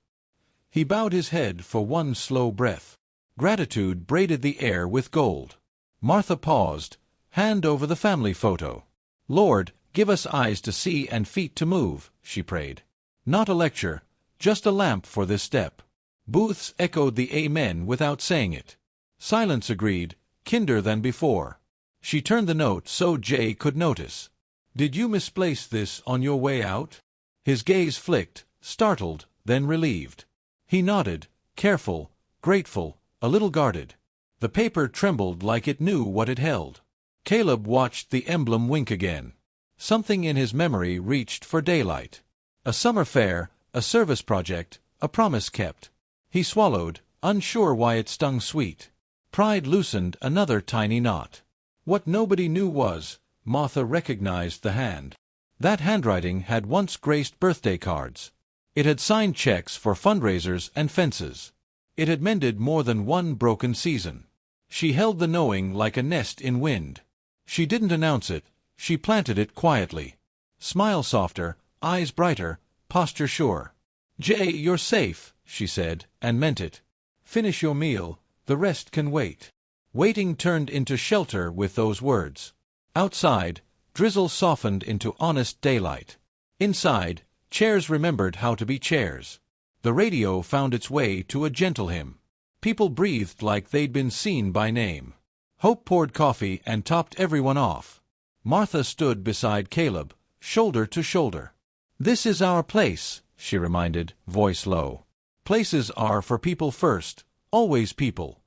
He bowed his head for 1 slow breath. Gratitude braided the air with gold. Martha paused, hand over the family photo. "Lord, give us eyes to see and feet to move," she prayed. Not a lecture, just a lamp for this step. Booths echoed the amen without saying it. Silence agreed, kinder than before. She turned the note so Jay could notice. "Did you misplace this on your way out?" His gaze flicked, startled, then relieved. He nodded, careful, grateful, a little guarded. The paper trembled like it knew what it held. Caleb watched the emblem wink again. Something in his memory reached for daylight. A summer fair, a service project, a promise kept. He swallowed, unsure why it stung sweet. Pride loosened another tiny knot. What nobody knew was, Martha recognized the hand. That handwriting had once graced birthday cards. It had signed checks for fundraisers and fences. It had mended more than one broken season. She held the knowing like a nest in wind. She didn't announce it, she planted it quietly. Smile softer, eyes brighter, posture sure. "Jay, you're safe," she said, and meant it. "Finish your meal, the rest can wait." Waiting turned into shelter with those words. Outside, drizzle softened into honest daylight. Inside, chairs remembered how to be chairs. The radio found its way to a gentle hymn. People breathed like they'd been seen by name. Hope poured coffee and topped everyone off. Martha stood beside Caleb, shoulder to shoulder. "This is our place," she reminded, voice low. "Places are for people first, always people."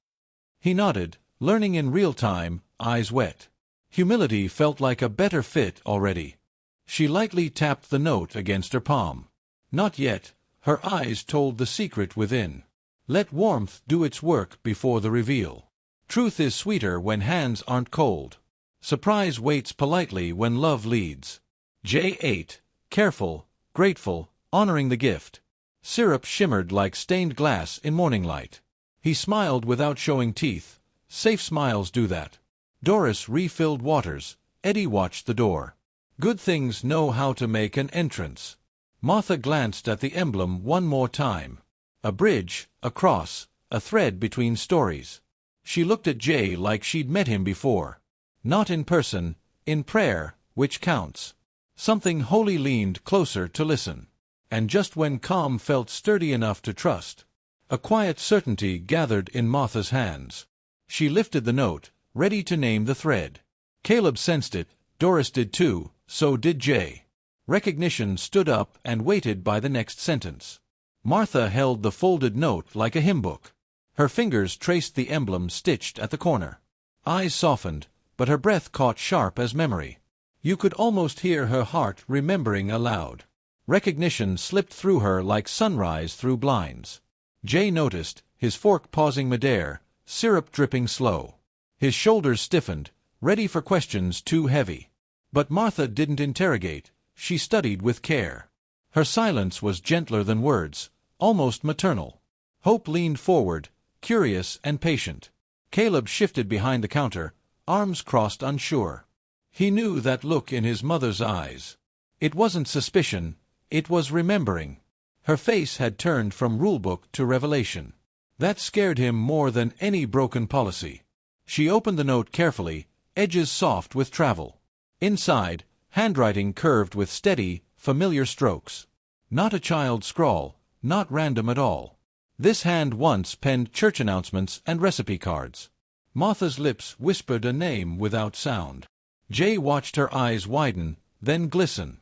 He nodded, learning in real time, eyes wet. Humility felt like a better fit already. She lightly tapped the note against her palm. Not yet, her eyes told the secret within. Let warmth do its work before the reveal. Truth is sweeter when hands aren't cold. Surprise waits politely when love leads. Jay ate, careful, grateful, honoring the gift. Syrup shimmered like stained glass in morning light. He smiled without showing teeth. Safe smiles do that. Doris refilled waters. Eddie watched the door. Good things know how to make an entrance. Martha glanced at the emblem one more time. A bridge, a cross, a thread between stories. She looked at Jay like she'd met him before. Not in person, in prayer, which counts. Something holy leaned closer to listen. And just when calm felt sturdy enough to trust, a quiet certainty gathered in Martha's hands. She lifted the note, ready to name the thread. Caleb sensed it, Doris did too, so did Jay. Recognition stood up and waited by the next sentence. Martha held the folded note like a hymn book. Her fingers traced the emblem stitched at the corner. Eyes softened, but her breath caught sharp as memory. You could almost hear her heart remembering aloud. Recognition slipped through her like sunrise through blinds. Jay noticed, his fork pausing midair, syrup dripping slow. His shoulders stiffened, ready for questions too heavy. But Martha didn't interrogate, she studied with care. Her silence was gentler than words, almost maternal. Hope leaned forward, curious and patient. Caleb shifted behind the counter, arms crossed unsure. He knew that look in his mother's eyes. It wasn't suspicion, it was remembering. Her face had turned from rulebook to revelation. That scared him more than any broken policy. She opened the note carefully, edges soft with travel. Inside, handwriting curved with steady, familiar strokes. Not a child's scrawl, not random at all. This hand once penned church announcements and recipe cards. Martha's lips whispered a name without sound. Jay watched her eyes widen, then glisten.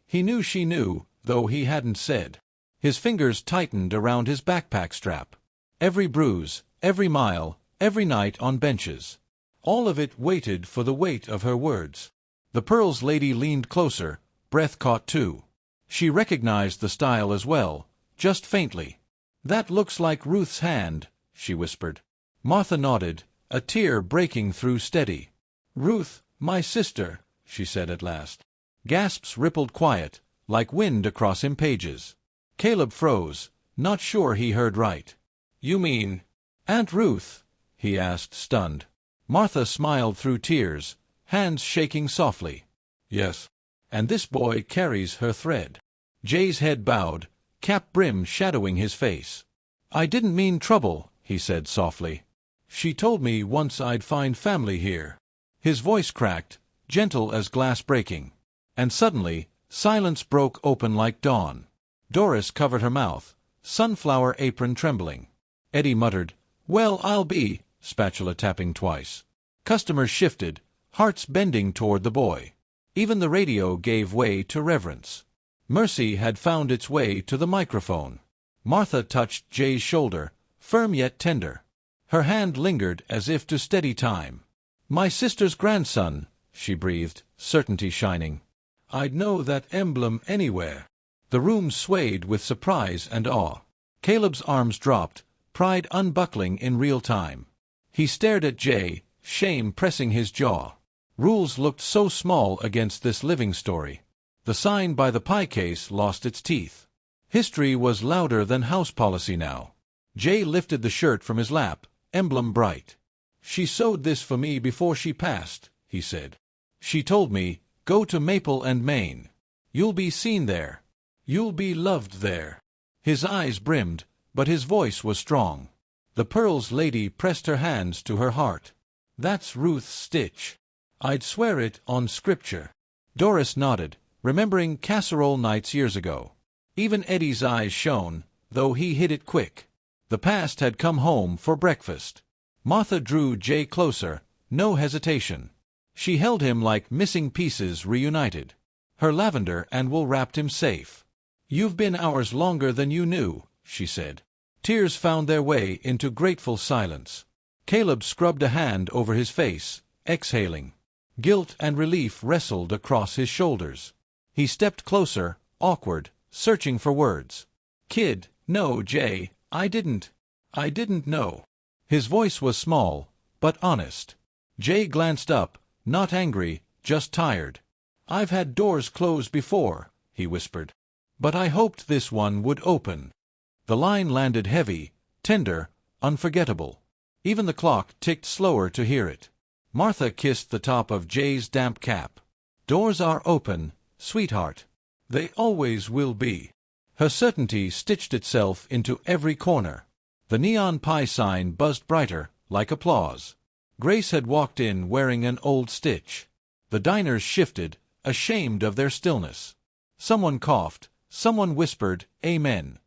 He knew she knew, though he hadn't said. His fingers tightened around his backpack strap. Every bruise, every mile, every night on benches. All of it waited for the weight of her words. The Pearls lady leaned closer, breath caught too. She recognized the style as well, just faintly. "That looks like Ruth's hand," she whispered. Martha nodded, a tear breaking through steady. "Ruth, my sister," she said at last. Gasps rippled quiet, like wind across him pages. Caleb froze, not sure he heard right. "You mean Aunt Ruth?" he asked, stunned. Martha smiled through tears, hands shaking softly. "Yes. And this boy carries her thread." Jay's head bowed, cap brim shadowing his face. "I didn't mean trouble," he said softly. "She told me once I'd find family here." His voice cracked, gentle as glass breaking. And suddenly, silence broke open like dawn. Doris covered her mouth, sunflower apron trembling. Eddie muttered, "Well, I'll be," spatula tapping twice. Customers shifted, hearts bending toward the boy. Even the radio gave way to reverence. Mercy had found its way to the microphone. Martha touched Jay's shoulder, firm yet tender. Her hand lingered as if to steady time. "My sister's grandson," she breathed, certainty shining. "I'd know that emblem anywhere." The room swayed with surprise and awe. Caleb's arms dropped, pride unbuckling in real time. He stared at Jay, shame pressing his jaw. Rules looked so small against this living story. The sign by the pie case lost its teeth. History was louder than house policy now. Jay lifted the shirt from his lap, emblem bright. "She sewed this for me before she passed," he said. "She told me, go to Maple and Main. You'll be seen there. You'll be loved there." His eyes brimmed, but his voice was strong. The Pearls lady pressed her hands to her heart. "That's Ruth's stitch. I'd swear it on scripture." Doris nodded, remembering casserole nights years ago. Even Eddie's eyes shone, though he hid it quick. The past had come home for breakfast. Martha drew Jay closer, no hesitation. She held him like missing pieces reunited. Her lavender and wool wrapped him safe. "You've been ours longer than you knew," she said. Tears found their way into grateful silence. Caleb scrubbed a hand over his face, exhaling. Guilt and relief wrestled across his shoulders. He stepped closer, awkward, searching for words. "Kid, no, Jay, I didn't know." His voice was small, but honest. Jay glanced up, not angry, just tired. "I've had doors close before," he whispered. "But I hoped this one would open." The line landed heavy, tender, unforgettable. Even the clock ticked slower to hear it. Martha kissed the top of Jay's damp cap. "Doors are open, sweetheart. They always will be." Her certainty stitched itself into every corner. The neon pie sign buzzed brighter, like applause. Grace had walked in wearing an old stitch. The diners shifted, ashamed of their stillness. Someone coughed, someone whispered, "Amen."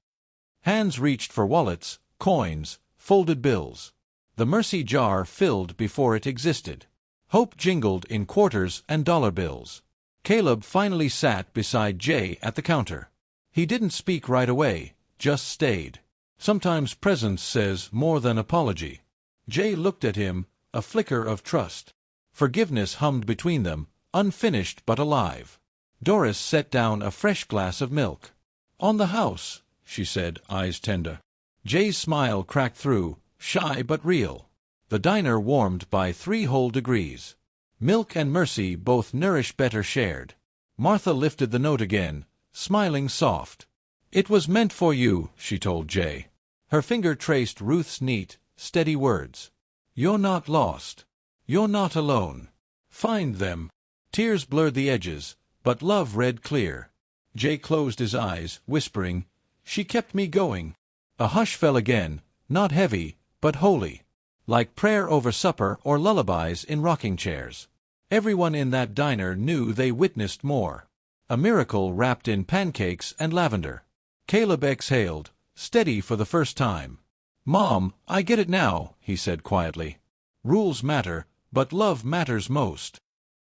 Hands reached for wallets, coins, folded bills. The mercy jar filled before it existed. Hope jingled in quarters and dollar bills. Caleb finally sat beside Jay at the counter. He didn't speak right away, just stayed. Sometimes presence says more than apology. Jay looked at him, a flicker of trust. Forgiveness hummed between them, unfinished but alive. Doris set down a fresh glass of milk. "On the house," she said, eyes tender. Jay's smile cracked through, shy but real. The diner warmed by 3 whole degrees. Milk and mercy both nourish better shared. Martha lifted the note again, smiling soft. "It was meant for you," she told Jay. Her finger traced Ruth's neat, steady words. "You're not lost. You're not alone. Find them." Tears blurred the edges, but love read clear. Jay closed his eyes, whispering, "She kept me going." A hush fell again, not heavy, but holy. Like prayer over supper or lullabies in rocking chairs. Everyone in that diner knew they witnessed more. A miracle wrapped in pancakes and lavender. Caleb exhaled, steady for the first time. "Mom, I get it now," he said quietly. "Rules matter, but love matters most."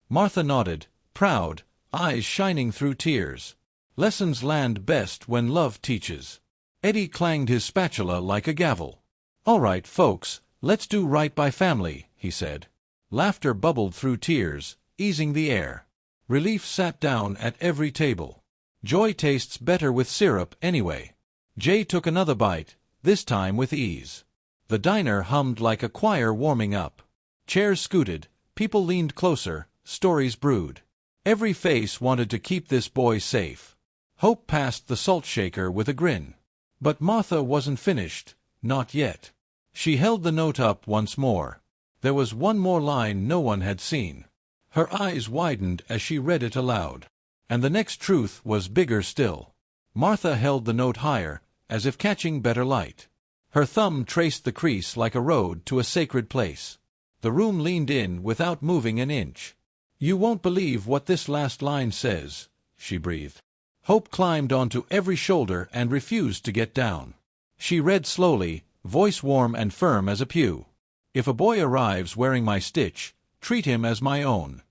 Martha nodded, proud, eyes shining through tears. Lessons land best when love teaches. Eddie clanged his spatula like a gavel. "All right, folks, let's do right by family," he said. Laughter bubbled through tears, easing the air. Relief sat down at every table. Joy tastes better with syrup anyway. Jay took another bite, this time with ease. The diner hummed like a choir warming up. Chairs scooted, people leaned closer, stories brewed. Every face wanted to keep this boy safe. Hope passed the salt shaker with a grin. But Martha wasn't finished, not yet. She held the note up once more. There was one more line no one had seen. Her eyes widened as she read it aloud. And the next truth was bigger still. Martha held the note higher, as if catching better light. Her thumb traced the crease like a road to a sacred place. The room leaned in without moving an inch. "You won't believe what this last line says," she breathed. Hope climbed onto every shoulder and refused to get down. She read slowly, voice warm and firm as a pew. "If a boy arrives wearing my stitch, treat him as my own.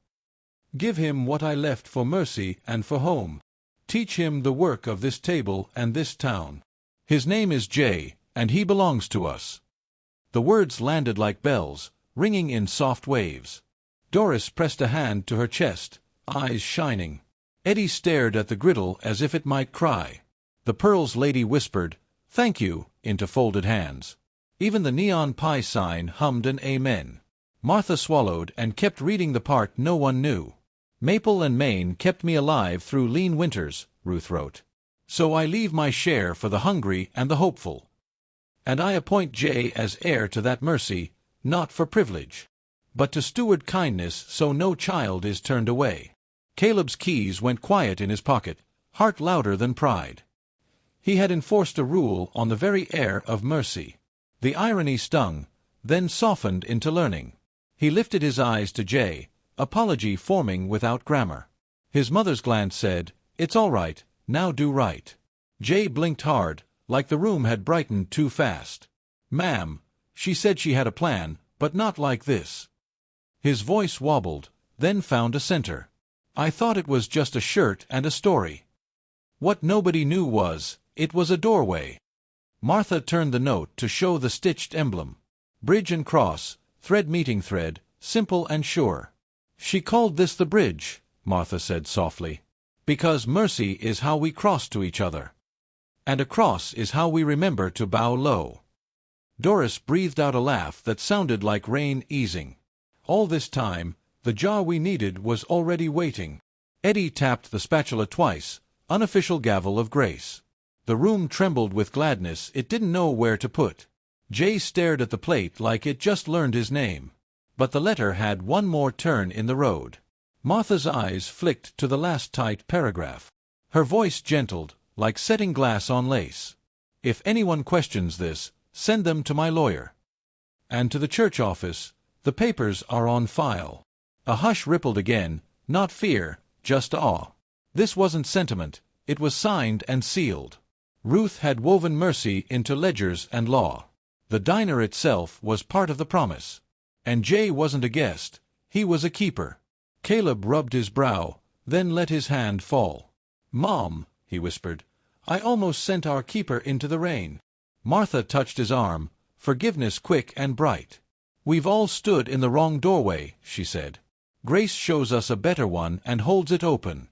Give him what I left for mercy and for home. Teach him the work of this table and this town. His name is Jay, and he belongs to us." The words landed like bells, ringing in soft waves. Doris pressed a hand to her chest, eyes shining. Eddie stared at the griddle as if it might cry. The Pearls lady whispered, "Thank you," into folded hands. Even the neon pie sign hummed an amen. Martha swallowed and kept reading the part no one knew. "Maple and Main kept me alive through lean winters," Ruth wrote. "So I leave my share for the hungry and the hopeful. And I appoint Jay as heir to that mercy, not for privilege, but to steward kindness so no child is turned away." Caleb's keys went quiet in his pocket, heart louder than pride. He had enforced a rule on the very heir of mercy. The irony stung, then softened into learning. He lifted his eyes to Jay, apology forming without grammar. His mother's glance said, "It's all right, now do right." Jay blinked hard, like the room had brightened too fast. "Ma'am, she said she had a plan, but not like this." His voice wobbled, then found a center. "I thought it was just a shirt and a story." What nobody knew was, it was a doorway. Martha turned the note to show the stitched emblem. Bridge and cross, thread meeting thread, simple and sure. "She called this the bridge," Martha said softly, "because mercy is how we cross to each other. And a cross is how we remember to bow low." Doris breathed out a laugh that sounded like rain easing. All this time, the jar we needed was already waiting. Eddie tapped the spatula twice, unofficial gavel of grace. The room trembled with gladness it didn't know where to put. Jay stared at the plate like it just learned his name. But the letter had one more turn in the road. Martha's eyes flicked to the last tight paragraph. Her voice gentled, like setting glass on lace. "If anyone questions this, send them to my lawyer. And to the church office, the papers are on file." A hush rippled again, not fear, just awe. This wasn't sentiment, it was signed and sealed. Ruth had woven mercy into ledgers and law. The diner itself was part of the promise. And Jay wasn't a guest, he was a keeper. Caleb rubbed his brow, then let his hand fall. "Mom," he whispered, "I almost sent our keeper into the rain." Martha touched his arm, forgiveness quick and bright. "We've all stood in the wrong doorway," she said. "Grace shows us a better one and holds it open."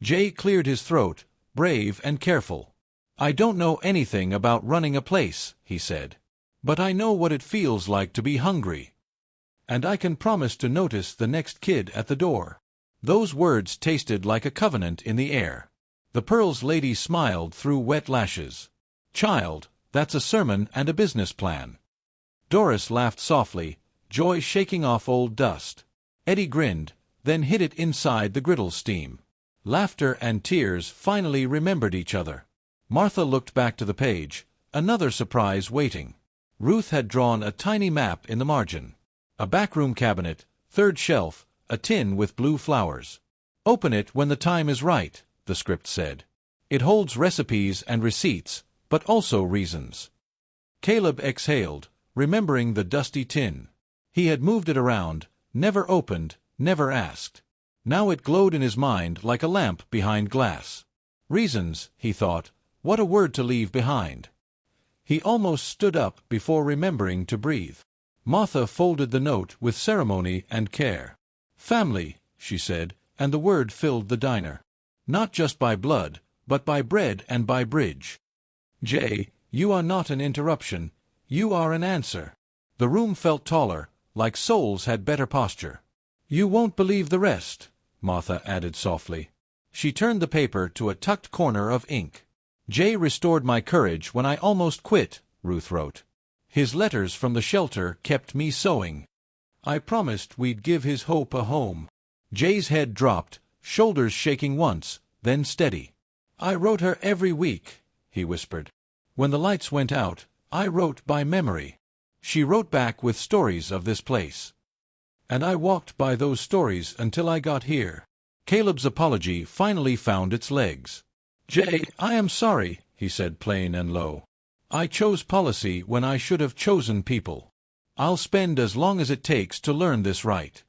Jay cleared his throat, brave and careful. "I don't know anything about running a place," he said. "But I know what it feels like to be hungry. And I can promise to notice the next kid at the door." Those words tasted like a covenant in the air. The Pearls lady smiled through wet lashes. "Child, that's a sermon and a business plan." Doris laughed softly, joy shaking off old dust. Eddie grinned, then hid it inside the griddle's steam. Laughter and tears finally remembered each other. Martha looked back to the page, another surprise waiting. Ruth had drawn a tiny map in the margin. A backroom cabinet, third shelf, a tin with blue flowers. "Open it when the time is right," the script said. "It holds recipes and receipts, but also reasons." Caleb exhaled, remembering the dusty tin. He had moved it around, never opened, never asked. Now it glowed in his mind like a lamp behind glass. Reasons, he thought, what a word to leave behind. He almost stood up before remembering to breathe. Martha folded the note with ceremony and care. "Family," she said, and the word filled the diner. "Not just by blood, but by bread and by bridge. Jay, you are not an interruption, you are an answer." The room felt taller, like souls had better posture. "You won't believe the rest," Martha added softly. She turned the paper to a tucked corner of ink. "Jay restored my courage when I almost quit," Ruth wrote. "His letters from the shelter kept me sewing. I promised we'd give his hope a home." Jay's head dropped, shoulders shaking once, then steady. "I wrote her every week," he whispered. "When the lights went out, I wrote by memory. She wrote back with stories of this place. And I walked by those stories until I got here." Caleb's apology finally found its legs. "Jay, I am sorry," he said plain and low. "I chose policy when I should have chosen people. I'll spend as long as it takes to learn this right."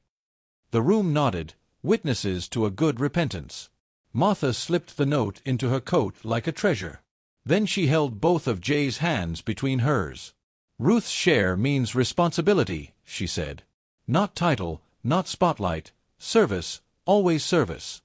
The room nodded, witnesses to a good repentance. Martha slipped the note into her coat like a treasure. Then she held both of Jay's hands between hers. "Ruth's share means responsibility," she said. "Not title, not spotlight, service, always service.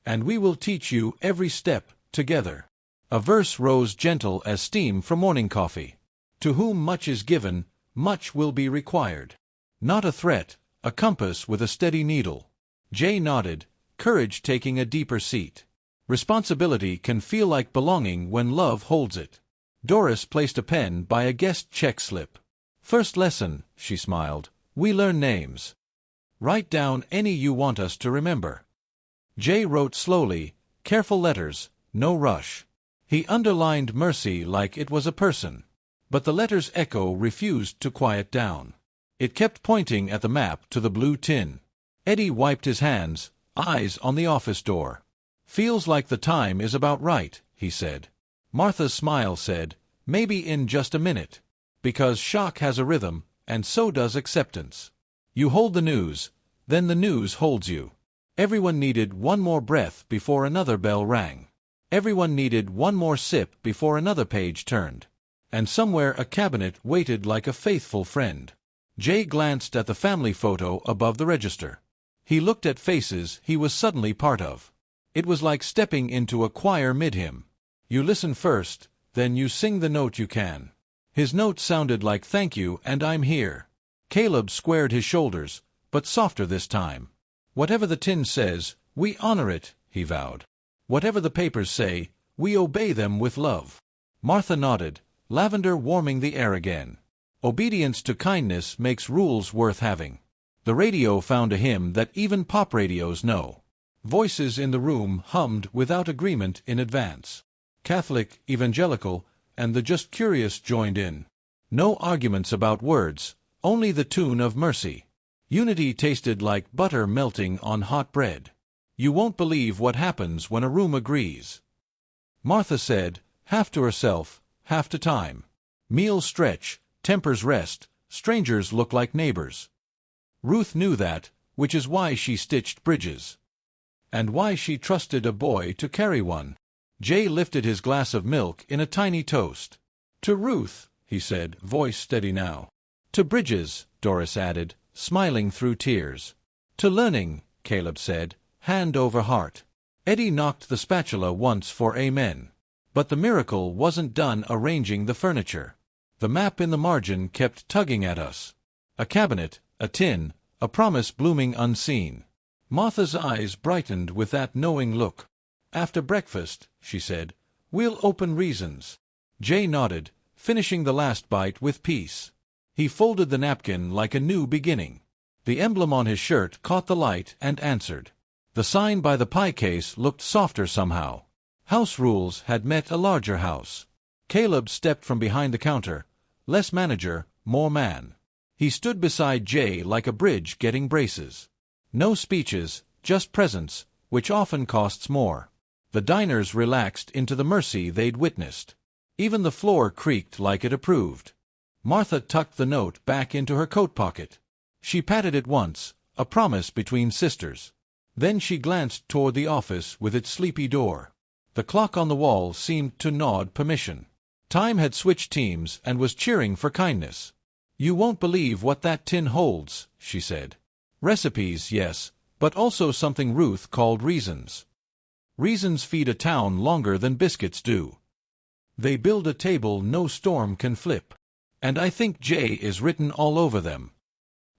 And we will teach you every step, together." A verse rose gentle as steam from morning coffee. "To whom much is given, much will be required." Not a threat, a compass with a steady needle. Jay nodded, courage taking a deeper seat. Responsibility can feel like belonging when love holds it. Doris placed a pen by a guest check slip. "First lesson," she smiled, "we learn names. Write down any you want us to remember." Jay wrote slowly, careful letters, no rush. He underlined Mercy like it was a person. But the letter's echo refused to quiet down. It kept pointing at the map to the blue tin. Eddie wiped his hands, eyes on the office door. "Feels like the time is about right," he said. Martha's smile said, "Maybe in just a minute. Because shock has a rhythm, and so does acceptance. You hold the news, then the news holds you." Everyone needed one more breath before another bell rang. Everyone needed one more sip before another page turned. And somewhere a cabinet waited like a faithful friend. Jay glanced at the family photo above the register. He looked at faces he was suddenly part of. It was like stepping into a choir mid-hymn. You listen first, then you sing the note you can. His note sounded like "Thank you and I'm here." Caleb squared his shoulders, but softer this time. "Whatever the tin says, we honor it," he vowed. "Whatever the papers say, we obey them with love." Martha nodded, lavender warming the air again. Obedience to kindness makes rules worth having. The radio found a hymn that even pop radios know. Voices in the room hummed without agreement in advance. Catholic, evangelical, and the just curious joined in. No arguments about words, only the tune of Mercy. Unity tasted like butter melting on hot bread. "You won't believe what happens when a room agrees." Martha said, half to herself, half to time. "Meals stretch, tempers rest, strangers look like neighbors." Ruth knew that, which is why she stitched bridges. And why she trusted a boy to carry one. Jay lifted his glass of milk in a tiny toast. "To Ruth," he said, voice steady now. "To bridges," Doris added, smiling through tears. "To learning," Caleb said, hand over heart. Eddie knocked the spatula once for amen. But the miracle wasn't done arranging the furniture. The map in the margin kept tugging at us. A cabinet, a tin, a promise blooming unseen. Martha's eyes brightened with that knowing look. "After breakfast," she said, "we'll open reasons." Jay nodded, finishing the last bite with peace. He folded the napkin like a new beginning. The emblem on his shirt caught the light and answered. The sign by the pie case looked softer somehow. House rules had met a larger house. Caleb stepped from behind the counter, less manager, more man. He stood beside Jay like a bridge getting braces. No speeches, just presence, which often costs more. The diners relaxed into the mercy they'd witnessed. Even the floor creaked like it approved. Martha tucked the note back into her coat pocket. She patted it once, a promise between sisters. Then she glanced toward the office with its sleepy door. The clock on the wall seemed to nod permission. Time had switched teams and was cheering for kindness. "You won't believe what that tin holds," she said. "Recipes, yes, but also something Ruth called reasons. Reasons feed a town longer than biscuits do. They build a table no storm can flip. And I think Jay is written all over them."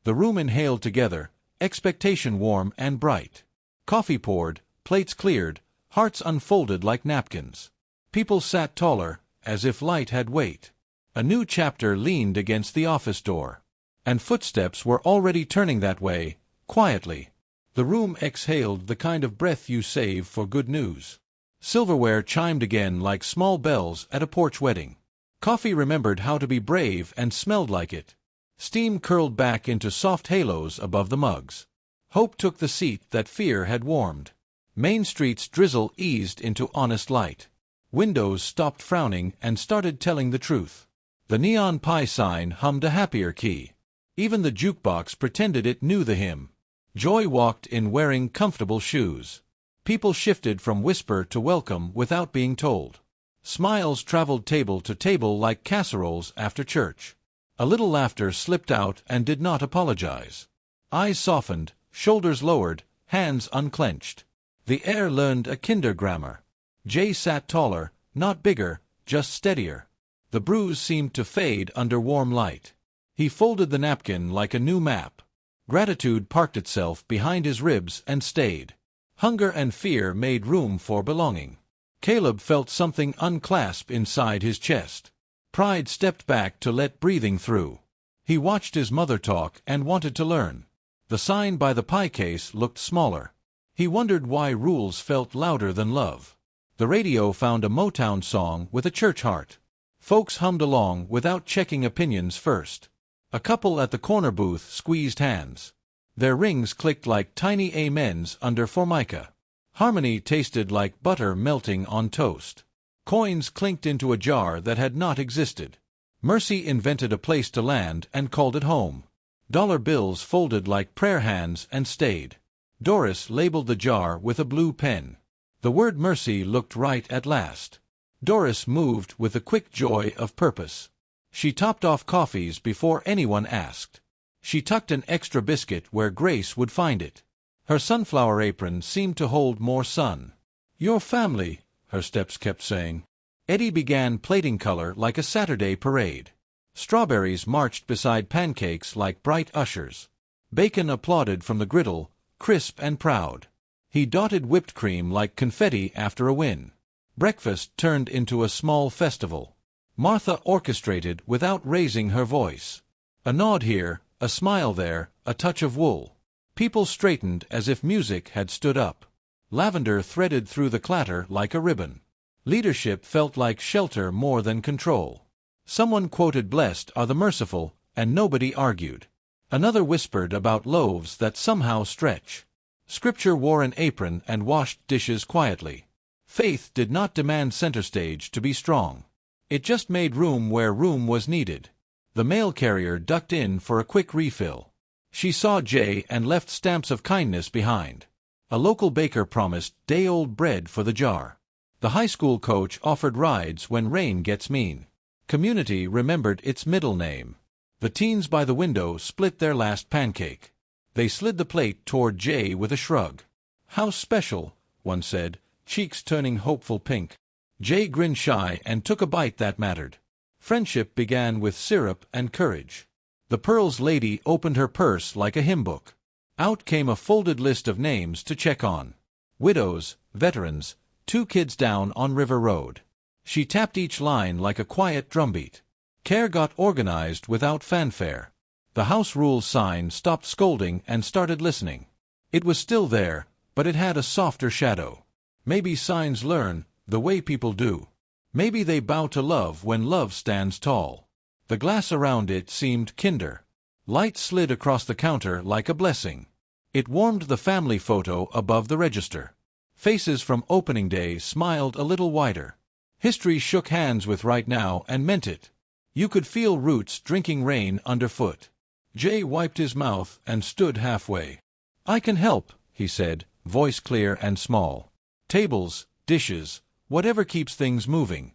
The room inhaled together, expectation warm and bright. Coffee poured, plates cleared, hearts unfolded like napkins. People sat taller, as if light had weight. A new chapter leaned against the office door. And footsteps were already turning that way, quietly. The room exhaled the kind of breath you save for good news. Silverware chimed again like small bells at a porch wedding. Coffee remembered how to be brave and smelled like it. Steam curled back into soft halos above the mugs. Hope took the seat that fear had warmed. Main Street's drizzle eased into honest light. Windows stopped frowning and started telling the truth. The neon pie sign hummed a happier key. Even the jukebox pretended it knew the hymn. Joy walked in wearing comfortable shoes. People shifted from whisper to welcome without being told. Smiles traveled table to table like casseroles after church. A little laughter slipped out and did not apologize. Eyes softened, shoulders lowered, hands unclenched. The air learned a kinder grammar. Jay sat taller, not bigger, just steadier. The bruise seemed to fade under warm light. He folded the napkin like a new map. Gratitude parked itself behind his ribs and stayed. Hunger and fear made room for belonging. Caleb felt something unclasp inside his chest. Pride stepped back to let breathing through. He watched his mother talk and wanted to learn. The sign by the pie case looked smaller. He wondered why rules felt louder than love. The radio found a Motown song with a church heart. Folks hummed along without checking opinions first. A couple at the corner booth squeezed hands. Their rings clicked like tiny amens under formica. Harmony tasted like butter melting on toast. Coins clinked into a jar that had not existed. Mercy invented a place to land and called it home. Dollar bills folded like prayer hands and stayed. Doris labeled the jar with a blue pen. The word mercy looked right at last. Doris moved with the quick joy of purpose. She topped off coffees before anyone asked. She tucked an extra biscuit where Grace would find it. Her sunflower apron seemed to hold more sun. "Your family," her steps kept saying. Eddie began plating color like a Saturday parade. Strawberries marched beside pancakes like bright ushers. Bacon applauded from the griddle, crisp and proud. He dotted whipped cream like confetti after a win. Breakfast turned into a small festival. Martha orchestrated without raising her voice. A nod here, a smile there, a touch of wool. People straightened as if music had stood up. Lavender threaded through the clatter like a ribbon. Leadership felt like shelter more than control. Someone quoted "Blessed are the merciful," and nobody argued. Another whispered about loaves that somehow stretch. Scripture wore an apron and washed dishes quietly. Faith did not demand center stage to be strong. It just made room where room was needed. The mail carrier ducked in for a quick refill. She saw Jay and left stamps of kindness behind. A local baker promised day-old bread for the jar. The high school coach offered rides when rain gets mean. Community remembered its middle name. The teens by the window split their last pancake. They slid the plate toward Jay with a shrug. "How special," one said, cheeks turning hopeful pink. Jay grinned shy and took a bite that mattered. Friendship began with syrup and courage. The Pearls lady opened her purse like a hymn book. Out came a folded list of names to check on. Widows, veterans, 2 kids down on River Road. She tapped each line like a quiet drumbeat. Care got organized without fanfare. The house rules sign stopped scolding and started listening. It was still there, but it had a softer shadow. Maybe signs learn, the way people do. Maybe they bow to love when love stands tall. The glass around it seemed kinder. Light slid across the counter like a blessing. It warmed the family photo above the register. Faces from opening day smiled a little wider. History shook hands with right now and meant it. You could feel roots drinking rain underfoot. Jay wiped his mouth and stood halfway. "I can help," he said, voice clear and small. "Tables, dishes, whatever keeps things moving."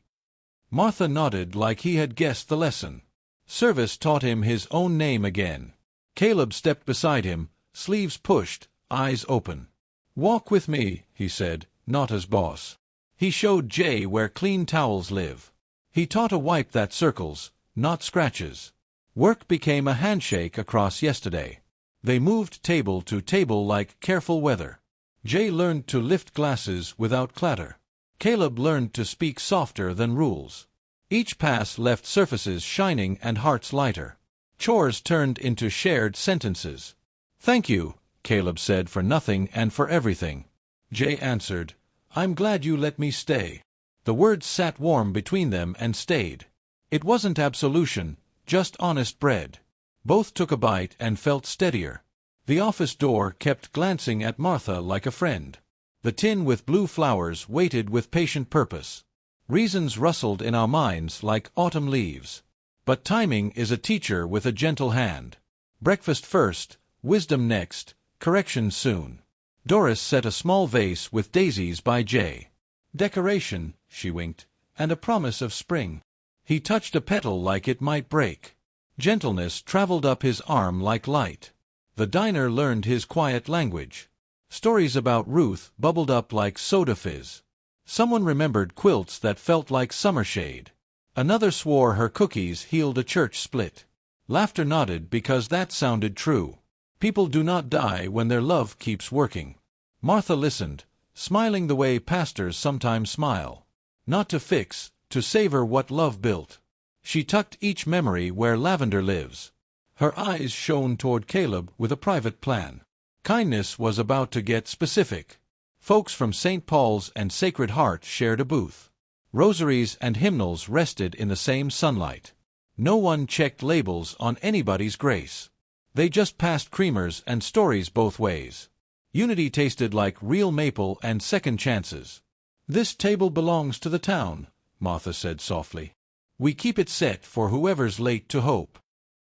Martha nodded like he had guessed the lesson. Service taught him his own name again. Caleb stepped beside him, sleeves pushed, eyes open. "Walk with me," he said, not as boss. He showed Jay where clean towels live. He taught a wipe that circles, not scratches. Work became a handshake across yesterday. They moved table to table like careful weather. Jay learned to lift glasses without clatter. Caleb learned to speak softer than rules. Each pass left surfaces shining and hearts lighter. Chores turned into shared sentences. "Thank you," Caleb said, "for nothing and for everything." Jay answered, "I'm glad you let me stay." The words sat warm between them and stayed. It wasn't absolution, just honest bread. Both took a bite and felt steadier. The office door kept glancing at Martha like a friend. The tin with blue flowers waited with patient purpose. Reasons rustled in our minds like autumn leaves. But timing is a teacher with a gentle hand. Breakfast first, wisdom next, correction soon. Doris set a small vase with daisies by Jay. "Decoration," she winked, and a promise of spring. He touched a petal like it might break. Gentleness traveled up his arm like light. The diner learned his quiet language. Stories about Ruth bubbled up like soda fizz. Someone remembered quilts that felt like summer shade. Another swore her cookies healed a church split. Laughter nodded because that sounded true. People do not die when their love keeps working. Martha listened, smiling the way pastors sometimes smile. Not to fix, to savor what love built. She tucked each memory where lavender lives. Her eyes shone toward Caleb with a private plan. Kindness was about to get specific. Folks from St. Paul's and Sacred Heart shared a booth. Rosaries and hymnals rested in the same sunlight. No one checked labels on anybody's grace. They just passed creamers and stories both ways. Unity tasted like real maple and second chances. "This table belongs to the town," Martha said softly. "We keep it set for whoever's late to hope."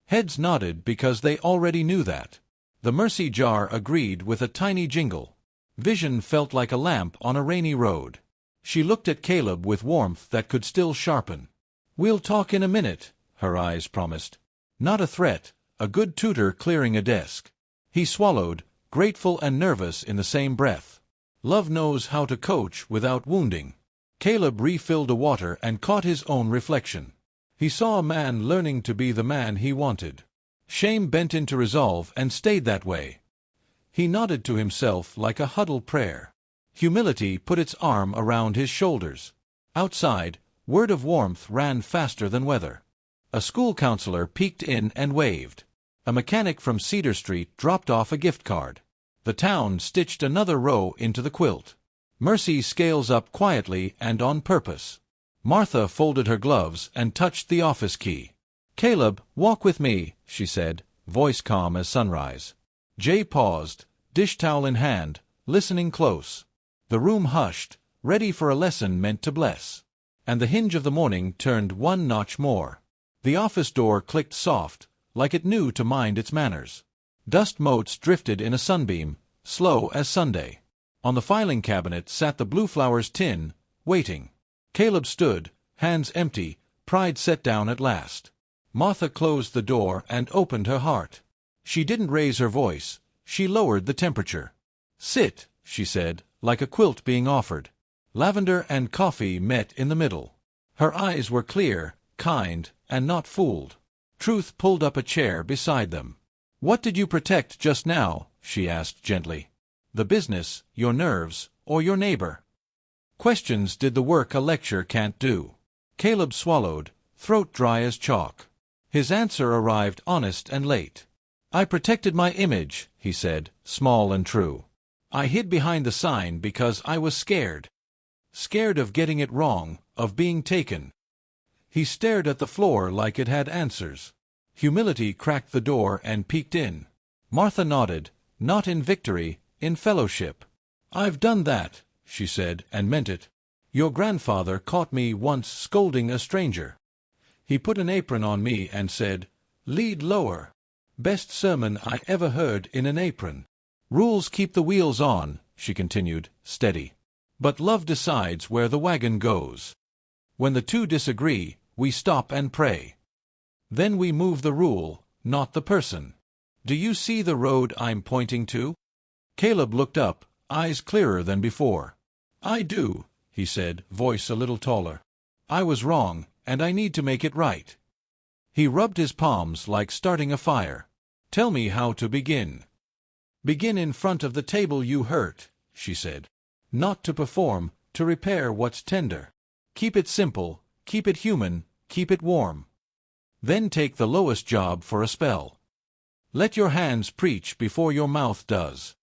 Heads nodded because they already knew that. The Mercy jar agreed with a tiny jingle. Vision felt like a lamp on a rainy road. She looked at Caleb with warmth that could still sharpen. "We'll talk in a minute," her eyes promised. Not a threat, a good tutor clearing a desk. He swallowed, grateful and nervous in the same breath. Love knows how to coach without wounding. Caleb refilled a water and caught his own reflection. He saw a man learning to be the man he wanted. Shame bent into resolve and stayed that way. He nodded to himself like a huddled prayer. Humility put its arm around his shoulders. Outside, word of warmth ran faster than weather. A school counselor peeked in and waved. A mechanic from Cedar Street dropped off a gift card. The town stitched another row into the quilt. Mercy scales up quietly and on purpose. Martha folded her gloves and touched the office key. "Caleb, walk with me," she said, voice calm as sunrise. Jay paused, dish towel in hand, listening close. The room hushed, ready for a lesson meant to bless. And the hinge of the morning turned one notch more. The office door clicked soft, like it knew to mind its manners. Dust motes drifted in a sunbeam, slow as Sunday. On the filing cabinet sat the Blue Flowers tin, waiting. Caleb stood, hands empty, pride set down at last. Martha closed the door and opened her heart. She didn't raise her voice, she lowered the temperature. "Sit," she said, like a quilt being offered. Lavender and coffee met in the middle. Her eyes were clear, kind, and not fooled. Truth pulled up a chair beside them. "What did you protect just now?" she asked gently. "The business, your nerves, or your neighbor?" Questions did the work a lecture can't do. Caleb swallowed, throat dry as chalk. His answer arrived honest and late. "I protected my image," he said, small and true. "I hid behind the sign because I was scared. Scared of getting it wrong, of being taken." He stared at the floor like it had answers. Humility cracked the door and peeked in. Martha nodded, not in victory, in fellowship. "I've done that," she said, and meant it. "Your grandfather caught me once scolding a stranger. He put an apron on me and said, 'Lead lower.' Best sermon I ever heard in an apron. Rules keep the wheels on," she continued, steady. "But love decides where the wagon goes. When the two disagree, we stop and pray. Then we move the rule, not the person. Do you see the road I'm pointing to?" Caleb looked up, eyes clearer than before. "I do," he said, voice a little taller. "I was wrong, and I need to make it right." He rubbed his palms like starting a fire. "Tell me how to begin." "Begin in front of the table you hurt," she said. "Not to perform, to repair what's tender. Keep it simple, keep it human, keep it warm. Then take the lowest job for a spell. Let your hands preach before your mouth does."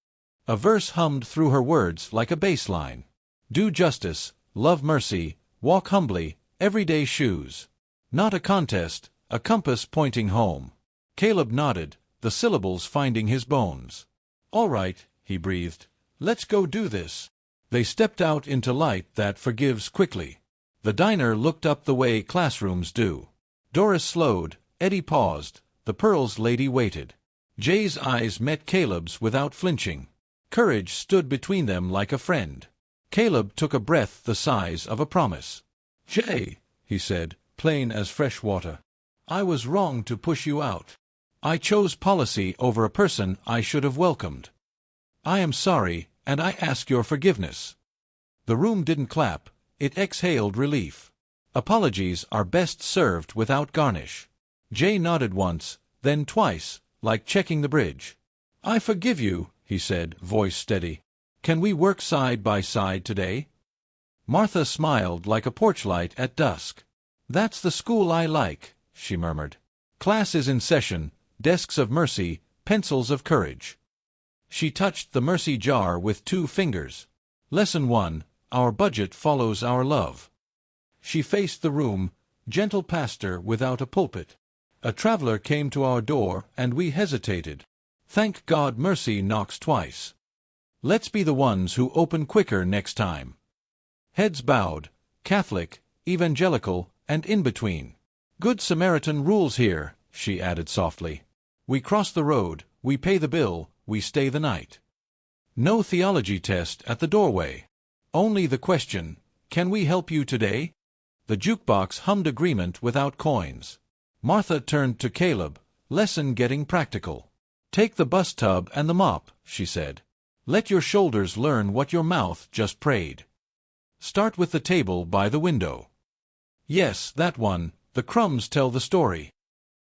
A verse hummed through her words like a bass line. "Do justice, love mercy, walk humbly, everyday shoes." Not a contest, a compass pointing home. Caleb nodded, the syllables finding his bones. "All right," he breathed. "Let's go do this." They stepped out into light that forgives quickly. The diner looked up the way classrooms do. Doris slowed, Eddie paused, the Pearls lady waited. Jay's eyes met Caleb's without flinching. Courage stood between them like a friend. Caleb took a breath the size of a promise. "Jay," he said, plain as fresh water, "I was wrong to push you out. I chose policy over a person I should have welcomed. I am sorry, and I ask your forgiveness." The room didn't clap, it exhaled relief. Apologies are best served without garnish. Jay nodded once, then twice, like checking the bridge. "I forgive you," he said, voice steady. "Can we work side by side today?" Martha smiled like a porchlight at dusk. "That's the school I like," she murmured. "Class is in session, desks of mercy, pencils of courage." She touched the mercy jar with 2 fingers. Lesson 1, Our budget follows our love. She faced the room, gentle pastor without a pulpit. "A traveler came to our door, and we hesitated. Thank God mercy knocks twice. Let's be the ones who open quicker next time." Heads bowed, Catholic, evangelical, and in between. "Good Samaritan rules here," she added softly. "We cross the road, we pay the bill, we stay the night. No theology test at the doorway. Only the question, can we help you today?" The jukebox hummed agreement without coins. Martha turned to Caleb, lesson getting practical. "Take the bus tub and the mop," she said. "Let your shoulders learn what your mouth just prayed. Start with the table by the window." "Yes, that one, the crumbs tell the story."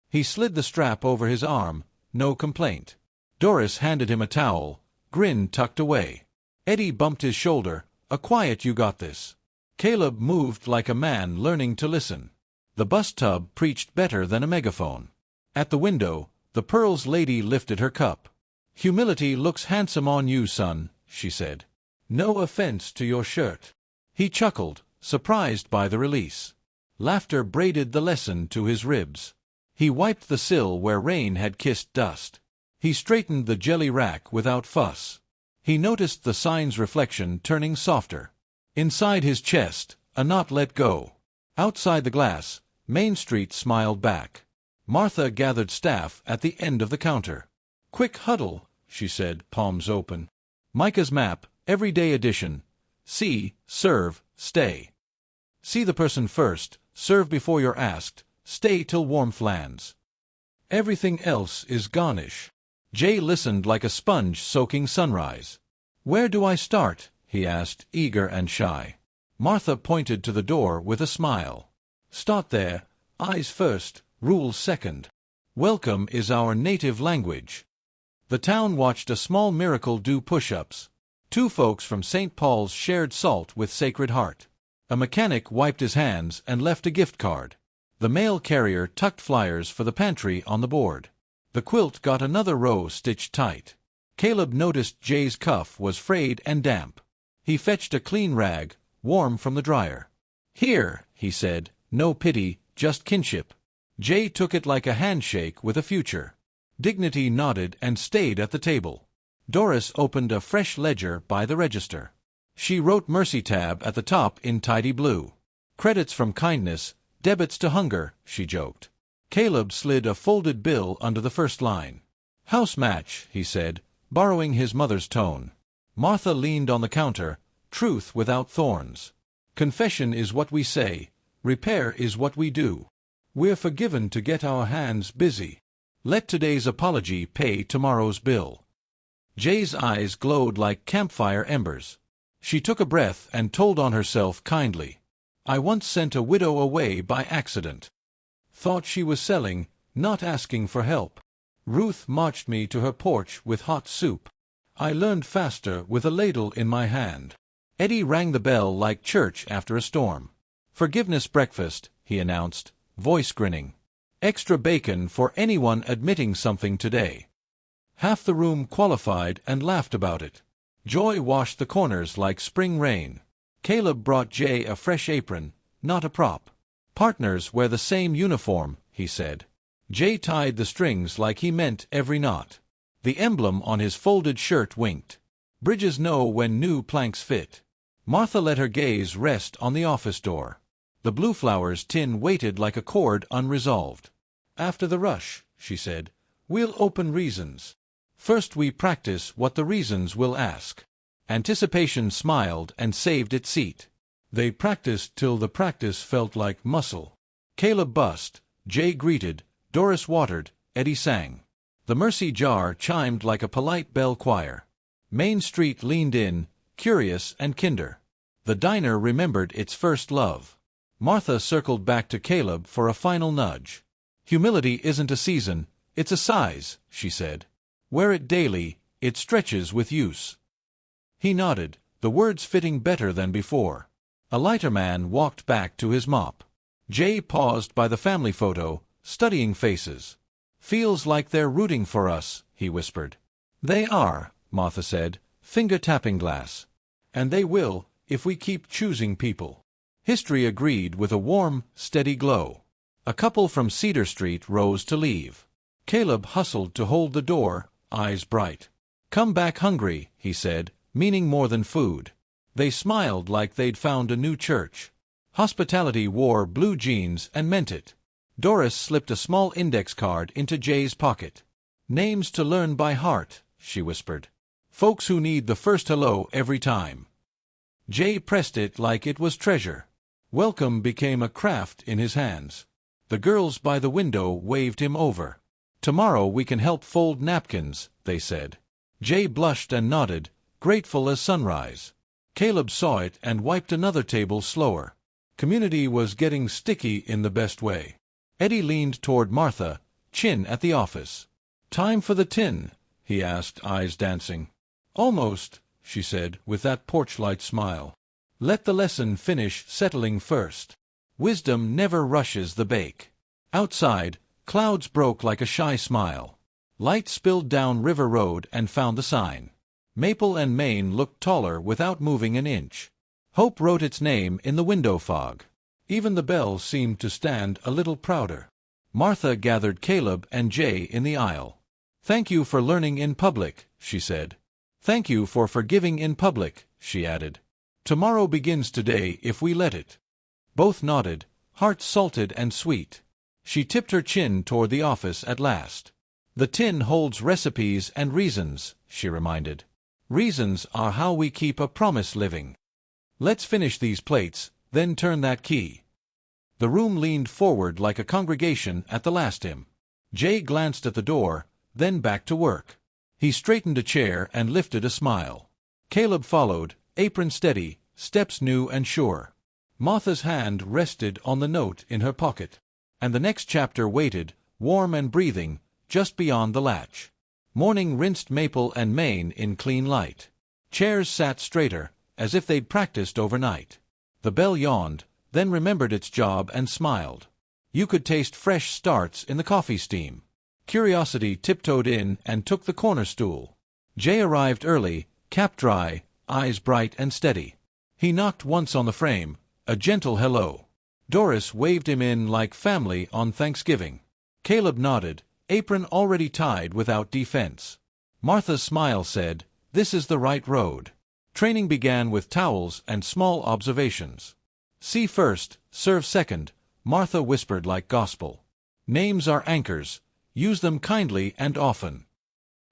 He slid the strap over his arm, no complaint. Doris handed him a towel, grin tucked away. Eddie bumped his shoulder, "A quiet you got this." Caleb moved like a man learning to listen. The bus tub preached better than a megaphone. At the window, the Pearls lady lifted her cup. "Humility looks handsome on you, son," she said. "No offense to your shirt." He chuckled, surprised by the release. Laughter braided the lesson to his ribs. He wiped the sill where rain had kissed dust. He straightened the jelly rack without fuss. He noticed the sign's reflection turning softer. Inside his chest, a knot let go. Outside the glass, Main Street smiled back. Martha gathered staff at the end of the counter. "Quick huddle," she said, palms open. "Micah's map, everyday edition. See, serve, stay. See the person first, serve before you're asked, stay till warmth lands. Everything else is garnish." Jay listened like a sponge soaking sunrise. "Where do I start?" he asked, eager and shy. Martha pointed to the door with a smile. "Start there, eyes first, rules second. Welcome is our native language." The town watched a small miracle do push-ups. 2 folks from St. Paul's shared salt with Sacred Heart. A mechanic wiped his hands and left a gift card. The mail carrier tucked flyers for the pantry on the board. The quilt got another row stitched tight. Caleb noticed Jay's cuff was frayed and damp. He fetched a clean rag, warm from the dryer. "Here," he said, no pity, just kinship. Jay took it like a handshake with a future. Dignity nodded and stayed at the table. Doris opened a fresh ledger by the register. She wrote Mercy tab at the top in tidy blue. "Credits from kindness, debits to hunger," she joked. Caleb slid a folded bill under the first line. "House match," he said, borrowing his mother's tone. Martha leaned on the counter, truth without thorns. "Confession is what we say, repair is what we do. We're forgiven to get our hands busy. Let today's apology pay tomorrow's bill." Jay's eyes glowed like campfire embers. She took a breath and told on herself kindly. "I once sent a widow away by accident. Thought she was selling, not asking for help. Ruth marched me to her porch with hot soup. I learned faster with a ladle in my hand." Eddie rang the bell like church after a storm. "Forgiveness breakfast," he announced, voice grinning. "Extra bacon for anyone admitting something today." Half the room qualified and laughed about it. Joy washed the corners like spring rain. Caleb brought Jay a fresh apron, not a prop. "Partners wear the same uniform," he said. Jay tied the strings like he meant every knot. The emblem on his folded shirt winked. Bridges know when new planks fit. Martha let her gaze rest on the office door. The Blue Flowers tin waited like a chord unresolved. "After the rush," she said, "we'll open reasons. First we practice what the reasons will ask." Anticipation smiled and saved its seat. They practiced till the practice felt like muscle. Caleb bussed, Jay greeted, Doris watered, Eddie sang. The Mercy jar chimed like a polite bell choir. Main Street leaned in, curious and kinder. The diner remembered its first love. Martha circled back to Caleb for a final nudge. Humility isn't a season, it's a size, she said. Wear it daily, it stretches with use. He nodded, the words fitting better than before. A lighter man walked back to his mop. Jay paused by the family photo, studying faces. Feels like they're rooting for us, he whispered. They are, Martha said, finger-tapping glass. And they will, if we keep choosing people. History agreed with a warm, steady glow. A couple from Cedar Street rose to leave. Caleb hustled to hold the door, eyes bright. Come back hungry, he said, meaning more than food. They smiled like they'd found a new church. Hospitality wore blue jeans and meant it. Doris slipped a small index card into Jay's pocket. Names to learn by heart, she whispered. Folks who need the first hello every time. Jay pressed it like it was treasure. Welcome became a craft in his hands. The girls by the window waved him over. Tomorrow we can help fold napkins, they said. Jay blushed and nodded, grateful as sunrise. Caleb saw it and wiped another table slower. Community was getting sticky in the best way. Eddie leaned toward Martha, chin at the office. Time for the tin? He asked, eyes dancing. Almost, she said, with that porch-light smile. Let the lesson finish settling first. Wisdom never rushes the bake. Outside, clouds broke like a shy smile. Light spilled down River Road and found the sign. Maple and Main looked taller without moving an inch. Hope wrote its name in the window fog. Even the bell seemed to stand a little prouder. Martha gathered Caleb and Jay in the aisle. Thank you for learning in public, she said. Thank you for forgiving in public, she added. Tomorrow begins today if we let it. Both nodded, hearts salted and sweet. She tipped her chin toward the office at last. The tin holds recipes and reasons, she reminded. Reasons are how we keep a promise living. Let's finish these plates, then turn that key. The room leaned forward like a congregation at the last hymn. Jay glanced at the door, then back to work. He straightened a chair and lifted a smile. Caleb followed, apron steady, steps new and sure. Martha's hand rested on the note in her pocket. And the next chapter waited, warm and breathing, just beyond the latch. Morning rinsed Maple and Main in clean light. Chairs sat straighter, as if they'd practiced overnight. The bell yawned, then remembered its job and smiled. You could taste fresh starts in the coffee steam. Curiosity tiptoed in and took the corner stool. Jay arrived early, cap dry, eyes bright and steady. He knocked once on the frame, a gentle hello. Doris waved him in like family on Thanksgiving. Caleb nodded, apron already tied without defense. Martha's smile said, "This is the right road." Training began with towels and small observations. "See first, serve second," Martha whispered like gospel. "Names are anchors. Use them kindly and often."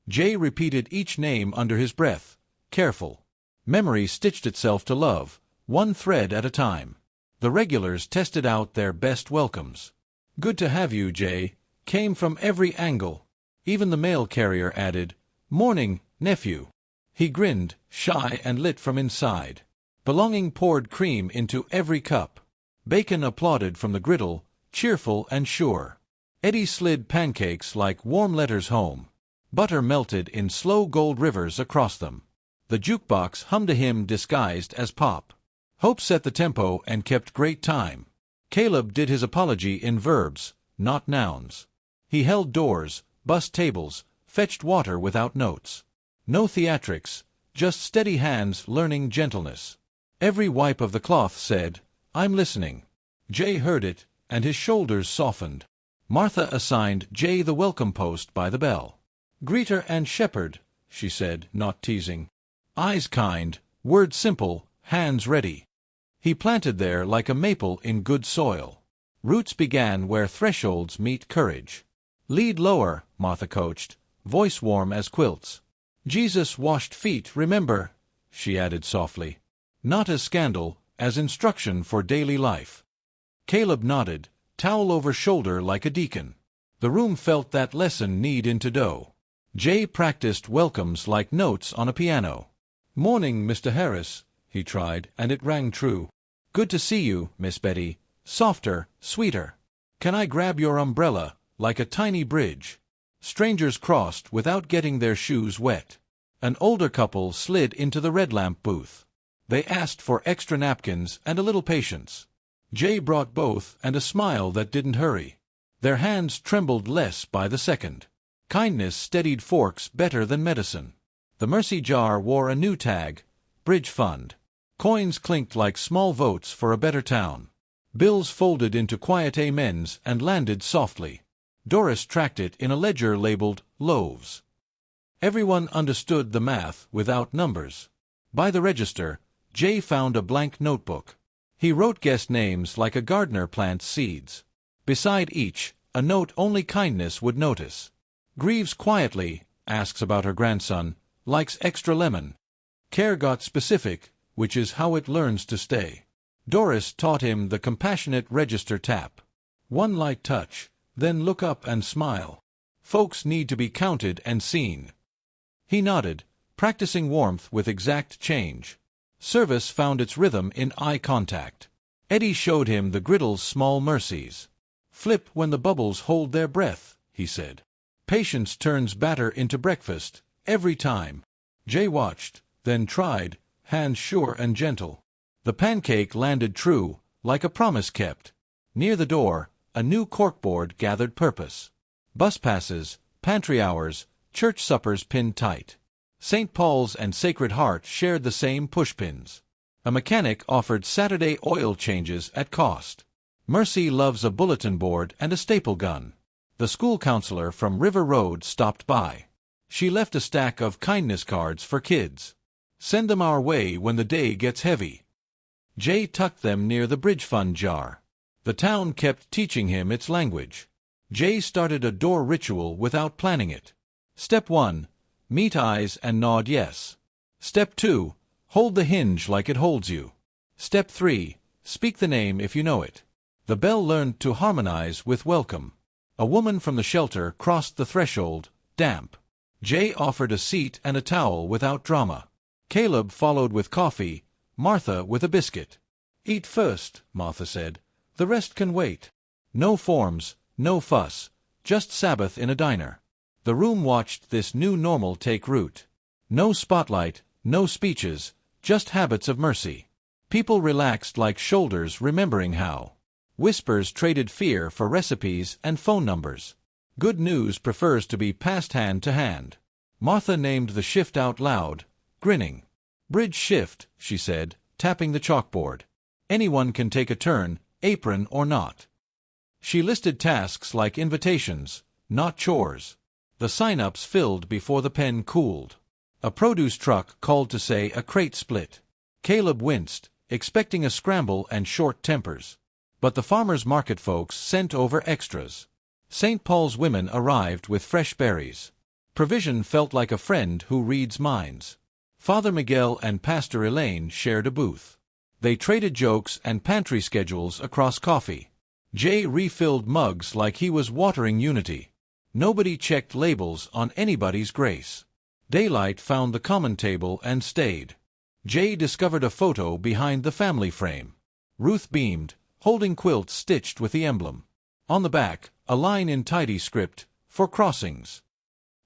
Jay repeated each name under his breath, careful. Memory stitched itself to love, one thread at a time. The regulars tested out their best welcomes. "Good to have you, Jay," came from every angle. Even the mail carrier added, "Morning, nephew." He grinned, shy and lit from inside. Belonging poured cream into every cup. Bacon applauded from the griddle, cheerful and sure. Eddie slid pancakes like warm letters home. Butter melted in slow gold rivers across them. The jukebox hummed a hymn disguised as pop. Hope set the tempo and kept great time. Caleb did his apology in verbs, not nouns. He held doors, bussed tables, fetched water without notes. No theatrics, just steady hands learning gentleness. Every wipe of the cloth said, "I'm listening." Jay heard it, and his shoulders softened. Martha assigned Jay the welcome post by the bell. "Greeter and shepherd," she said, not teasing. "Eyes kind, words simple, hands ready." He planted there like a maple in good soil. Roots began where thresholds meet courage. "Lead lower," Martha coached, voice warm as quilts. "Jesus washed feet, remember," she added softly. Not as scandal, as instruction for daily life. Caleb nodded, towel over shoulder like a deacon. The room felt that lesson knead into dough. Jay practiced welcomes like notes on a piano. "Morning, Mr. Harris," he tried, and it rang true. "Good to see you, Miss Betty. Softer, sweeter. Can I grab your umbrella, like a tiny bridge?" Strangers crossed without getting their shoes wet. An older couple slid into the red lamp booth. They asked for extra napkins and a little patience. Jay brought both and a smile that didn't hurry. Their hands trembled less by the second. Kindness steadied forks better than medicine. The Mercy jar wore a new tag, Bridge Fund. Coins clinked like small votes for a better town. Bills folded into quiet amens and landed softly. Doris tracked it in a ledger labeled Loaves. Everyone understood the math without numbers. By the register, Jay found a blank notebook. He wrote guest names like a gardener plants seeds. Beside each, a note only kindness would notice. Grieves quietly, asks about her grandson, likes extra lemon. Care got specific, which is how it learns to stay. Doris taught him the compassionate register tap. One light touch, then look up and smile. Folks need to be counted and seen. He nodded, practicing warmth with exact change. Service found its rhythm in eye contact. Eddie showed him the griddle's small mercies. "Flip when the bubbles hold their breath," he said. "Patience turns batter into breakfast, every time." Jay watched, then tried, hands sure and gentle. The pancake landed true, like a promise kept. Near the door, a new corkboard gathered purpose. Bus passes, pantry hours, church suppers pinned tight. St. Paul's and Sacred Heart shared the same pushpins. A mechanic offered Saturday oil changes at cost. Mercy loves a bulletin board and a staple gun. The school counselor from River Road stopped by. She left a stack of kindness cards for kids. "Send them our way when the day gets heavy." Jay tucked them near the Bridge Fund jar. The town kept teaching him its language. Jay started a door ritual without planning it. Step 1. Meet eyes and nod yes. Step 2. Hold the hinge like it holds you. Step 3. Speak the name if you know it. The bell learned to harmonize with welcome. A woman from the shelter crossed the threshold, damp. Jay offered a seat and a towel without drama. Caleb followed with coffee, Martha with a biscuit. "Eat first," Martha said. "The rest can wait." No forms, no fuss, just Sabbath in a diner. The room watched this new normal take root. No spotlight, no speeches, just habits of mercy. People relaxed like shoulders remembering how. Whispers traded fear for recipes and phone numbers. Good news prefers to be passed hand to hand. Martha named the shift out loud, grinning. "Bridge shift," she said, tapping the chalkboard. "Anyone can take a turn, apron or not." She listed tasks like invitations, not chores. The sign-ups filled before the pen cooled. A produce truck called to say a crate split. Caleb winced, expecting a scramble and short tempers. But the farmers' market folks sent over extras. St. Paul's women arrived with fresh berries. Provision felt like a friend who reads minds. Father Miguel and Pastor Elaine shared a booth. They traded jokes and pantry schedules across coffee. Jay refilled mugs like he was watering unity. Nobody checked labels on anybody's grace. Daylight found the common table and stayed. Jay discovered a photo behind the family frame. Ruth beamed, holding quilts stitched with the emblem. On the back, a line in tidy script, "For crossings."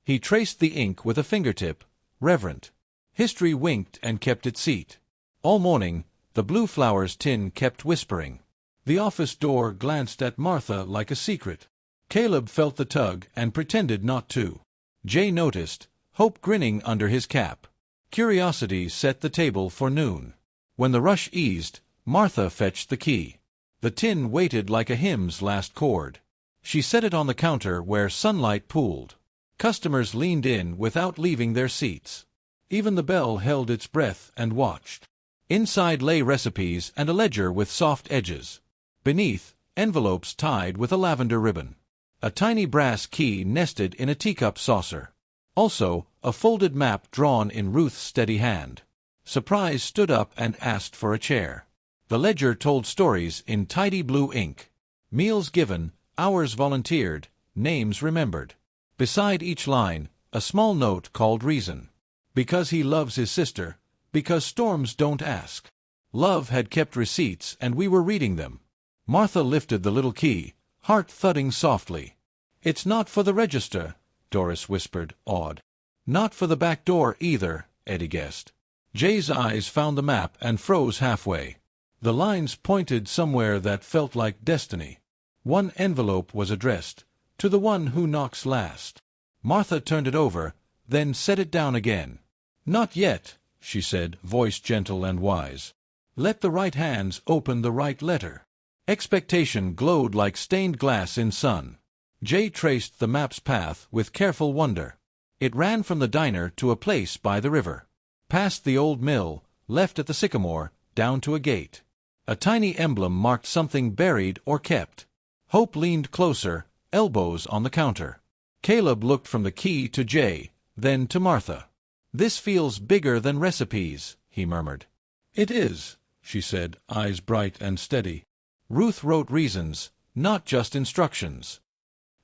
He traced the ink with a fingertip, reverent. History winked and kept its seat. All morning, the Blue Flowers tin kept whispering. The office door glanced at Martha like a secret. Caleb felt the tug and pretended not to. Jay noticed, hope grinning under his cap. Curiosity set the table for noon. When the rush eased, Martha fetched the key. The tin waited like a hymn's last chord. She set it on the counter where sunlight pooled. Customers leaned in without leaving their seats. Even the bell held its breath and watched. Inside lay recipes and a ledger with soft edges. Beneath, envelopes tied with a lavender ribbon. A tiny brass key nested in a teacup saucer. Also, a folded map drawn in Ruth's steady hand. Surprise stood up and asked for a chair. The ledger told stories in tidy blue ink. Meals given, hours volunteered, names remembered. Beside each line, a small note called reason. Because he loves his sister, because storms don't ask. Love had kept receipts and we were reading them. Martha lifted the little key, heart thudding softly. "It's not for the register," Doris whispered, awed. "Not for the back door either," Eddie guessed. Jay's eyes found the map and froze halfway. The lines pointed somewhere that felt like destiny. One envelope was addressed, "To the one who knocks last." Martha turned it over, then set it down again. "Not yet," she said, voice gentle and wise. "Let the right hands open the right letter." Expectation glowed like stained glass in sun. Jay traced the map's path with careful wonder. It ran from the diner to a place by the river. Past the old mill, left at the sycamore, down to a gate. A tiny emblem marked something buried or kept. Hope leaned closer, elbows on the counter. Caleb looked from the key to Jay, then to Martha. "This feels bigger than recipes," he murmured. "It is," she said, eyes bright and steady. "Ruth wrote reasons, not just instructions.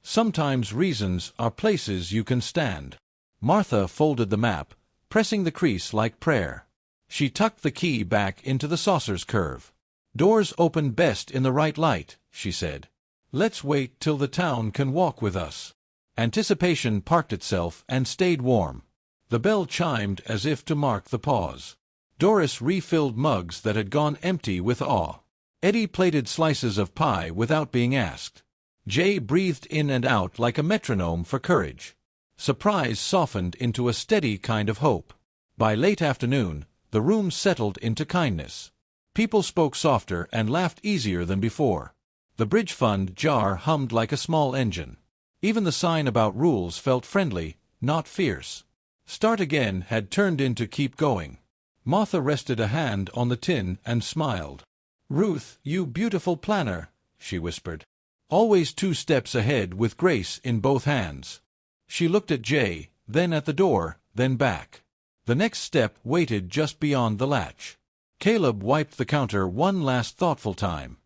Sometimes reasons are places you can stand." Martha folded the map, pressing the crease like prayer. She tucked the key back into the saucer's curve. "Doors open best in the right light," she said. "Let's wait till the town can walk with us." Anticipation parked itself and stayed warm. The bell chimed as if to mark the pause. Doris refilled mugs that had gone empty with awe. Eddie plated slices of pie without being asked. Jay breathed in and out like a metronome for courage. Surprise softened into a steady kind of hope. By late afternoon, the room settled into kindness. People spoke softer and laughed easier than before. The bridge fund jar hummed like a small engine. Even the sign about rules felt friendly, not fierce. Start again had turned into keep going. Martha rested a hand on the tin and smiled. "Ruth, you beautiful planner," she whispered. "Always 2 steps ahead with grace in both hands." She looked at Jay, then at the door, then back. The next step waited just beyond the latch. Caleb wiped the counter one last thoughtful time.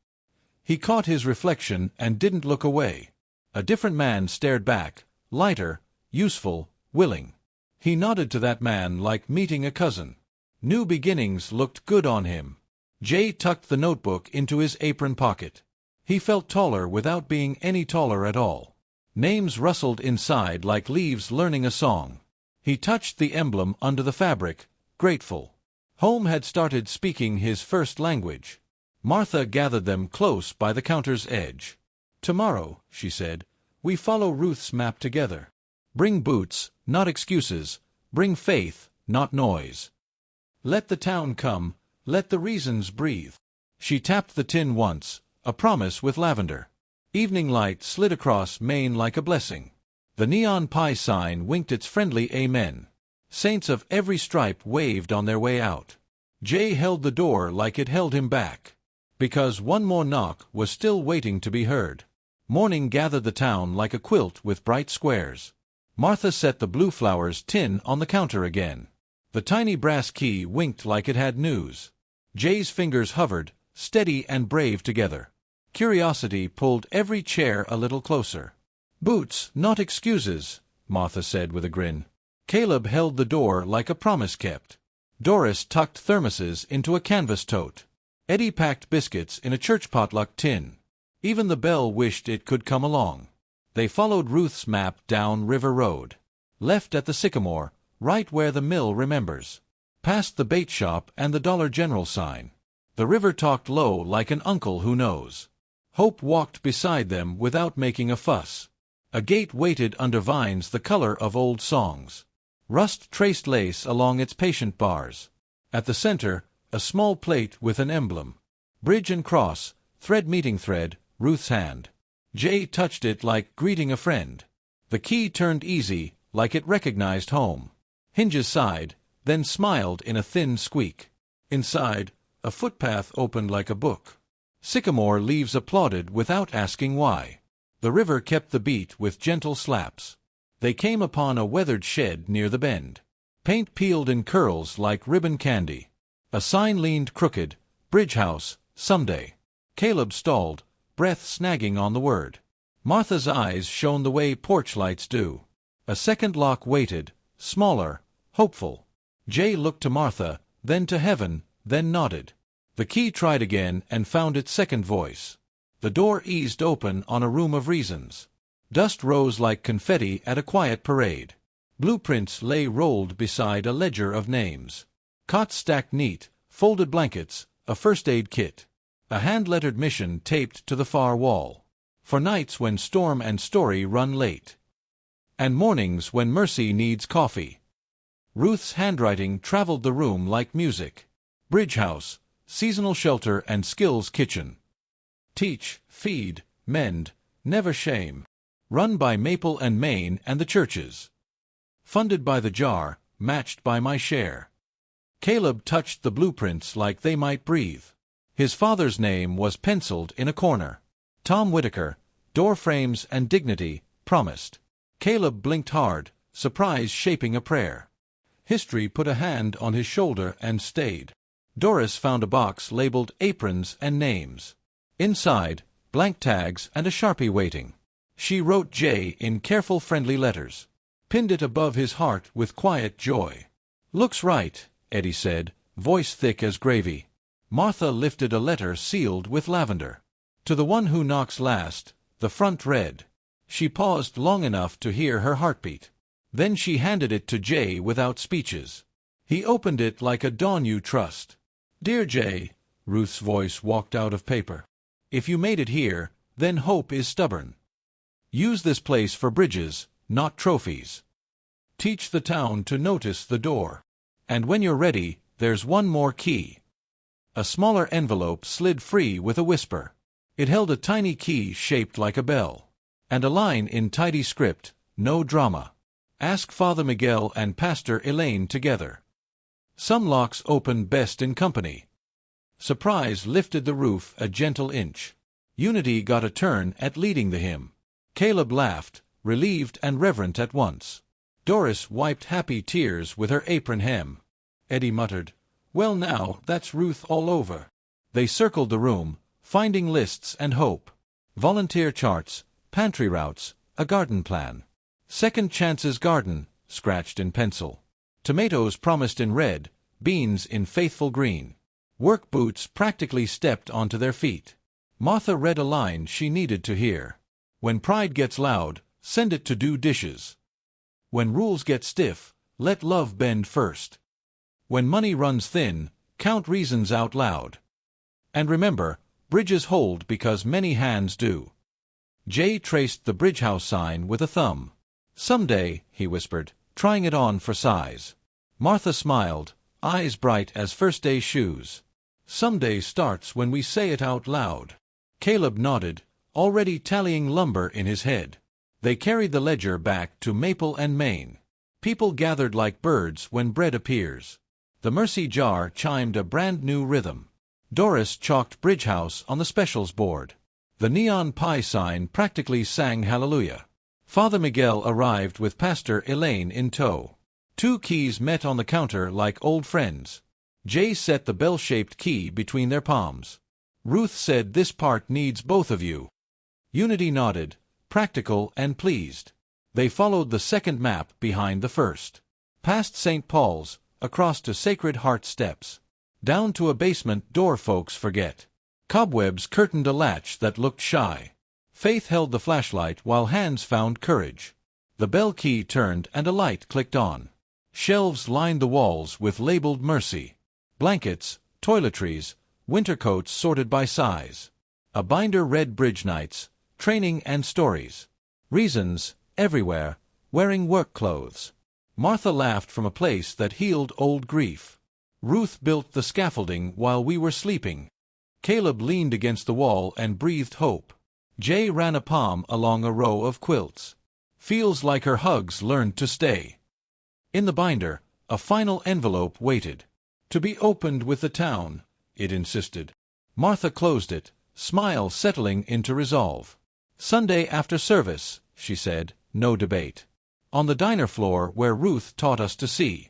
He caught his reflection and didn't look away. A different man stared back, lighter, useful, willing. He nodded to that man like meeting a cousin. New beginnings looked good on him. Jay tucked the notebook into his apron pocket. He felt taller without being any taller at all. Names rustled inside like leaves learning a song. He touched the emblem under the fabric, grateful. Home had started speaking his first language. Martha gathered them close by the counter's edge. "Tomorrow," she said, "we follow Ruth's map together. Bring boots, not excuses. Bring faith, not noise. Let the town come, let the reasons breathe." She tapped the tin once, a promise with lavender. Evening light slid across Maine like a blessing. The neon pie sign winked its friendly amen. Saints of every stripe waved on their way out. Jay held the door like it held him back. Because one more knock was still waiting to be heard. Morning gathered the town like a quilt with bright squares. Martha set the blue flowers tin on the counter again. The tiny brass key winked like it had news. Jay's fingers hovered, steady and brave together. Curiosity pulled every chair a little closer. "Boots, not excuses," Martha said with a grin. Caleb held the door like a promise kept. Doris tucked thermoses into a canvas tote. Eddie packed biscuits in a church potluck tin. Even the bell wished it could come along. They followed Ruth's map down River Road. Left at the sycamore, right where the mill remembers. Past the bait shop and the Dollar General sign. The river talked low like an uncle who knows. Hope walked beside them without making a fuss. A gate waited under vines the color of old songs. Rust traced lace along its patient bars. At the center, a small plate with an emblem. Bridge and cross, thread meeting thread, Ruth's hand. Jay touched it like greeting a friend. The key turned easy, like it recognized home. Hinges sighed, then smiled in a thin squeak. Inside, a footpath opened like a book. Sycamore leaves applauded without asking why. The river kept the beat with gentle slaps. They came upon a weathered shed near the bend. Paint peeled in curls like ribbon candy. A sign leaned crooked, Bridge House, Someday. Caleb stalled, breath snagging on the word. Martha's eyes shone the way porch lights do. A second lock waited, smaller, hopeful. Jay looked to Martha, then to heaven, then nodded. The key tried again and found its second voice. The door eased open on a room of reasons. Dust rose like confetti at a quiet parade. Blueprints lay rolled beside a ledger of names. Cots stacked neat, folded blankets, a first aid kit. A hand-lettered mission taped to the far wall. For nights when storm and story run late. And mornings when mercy needs coffee. Ruth's handwriting traveled the room like music. Bridge house, seasonal shelter and skills kitchen. Teach, feed, mend, never shame. Run by Maple and Main and the churches. Funded by the jar, matched by my share. Caleb touched the blueprints like they might breathe. His father's name was penciled in a corner. Tom Whitaker, door frames and dignity, promised. Caleb blinked hard, surprise shaping a prayer. History put a hand on his shoulder and stayed. Doris found a box labeled aprons and names. Inside, blank tags and a Sharpie waiting. She wrote J in careful friendly letters. Pinned it above his heart with quiet joy. "Looks right," Eddie said, voice thick as gravy. Martha lifted a letter sealed with lavender. To the one who knocks last, the front read. She paused long enough to hear her heartbeat. Then she handed it to Jay without speeches. He opened it like a dawn you trust. "Dear Jay," Ruth's voice walked out of paper. "If you made it here, then hope is stubborn. Use this place for bridges, not trophies. Teach the town to notice the door. And when you're ready, there's one more key." A smaller envelope slid free with a whisper. It held a tiny key shaped like a bell. And a line in tidy script, no drama. "Ask Father Miguel and Pastor Elaine together. Some locks open best in company." Surprise lifted the roof a gentle inch. Unity got a turn at leading the hymn. Caleb laughed, relieved and reverent at once. Doris wiped happy tears with her apron hem. Eddie muttered, "Well now, that's Ruth all over." They circled the room, finding lists and hope. Volunteer charts, pantry routes, a garden plan. "Second Chances Garden," scratched in pencil. Tomatoes promised in red, beans in faithful green. Work boots practically stepped onto their feet. Martha read a line she needed to hear. "When pride gets loud, send it to do dishes. When rules get stiff, let love bend first. When money runs thin, count reasons out loud. And remember, bridges hold because many hands do." Jay traced the bridge house sign with a thumb. "Someday," he whispered, trying it on for size. Martha smiled, eyes bright as first-day shoes. "Someday starts when we say it out loud." Caleb nodded, already tallying lumber in his head. They carried the ledger back to Maple and Main. People gathered like birds when bread appears. The Mercy jar chimed a brand-new rhythm. Doris chalked Bridge House on the specials board. The neon pie sign practically sang hallelujah. Father Miguel arrived with Pastor Elaine in tow. Two keys met on the counter like old friends. Jay set the bell-shaped key between their palms. Ruth said, "This part needs both of you." Unity nodded, practical and pleased. They followed the second map behind the first. Past St. Paul's, across to Sacred Heart steps. Down to a basement door folks forget. Cobwebs curtained a latch that looked shy. Faith held the flashlight while hands found courage. The bell key turned and a light clicked on. Shelves lined the walls with labeled Mercy. Blankets, toiletries, winter coats sorted by size. A binder read Bridge Nights, training and stories. Reasons, everywhere, wearing work clothes. Martha laughed from a place that healed old grief. Ruth built the scaffolding while we were sleeping. Caleb leaned against the wall and breathed hope. Jay ran a palm along a row of quilts. Feels like her hugs learned to stay. In the binder, a final envelope waited. To be opened with the town, it insisted. Martha closed it, smile settling into resolve. "Sunday after service," she said, no debate. "On the diner floor where Ruth taught us to see."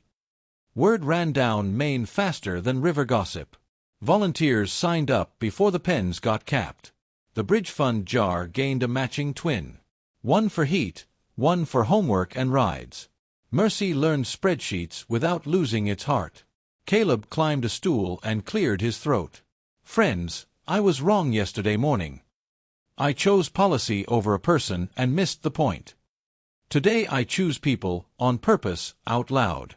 Word ran down Main faster than river gossip. Volunteers signed up before the pens got capped. The bridge fund jar gained a matching twin. One for heat, one for homework and rides. Mercy learned spreadsheets without losing its heart. Caleb climbed a stool and cleared his throat. Friends, I was wrong yesterday morning. I chose policy over a person and missed the point. Today I choose people, on purpose, out loud.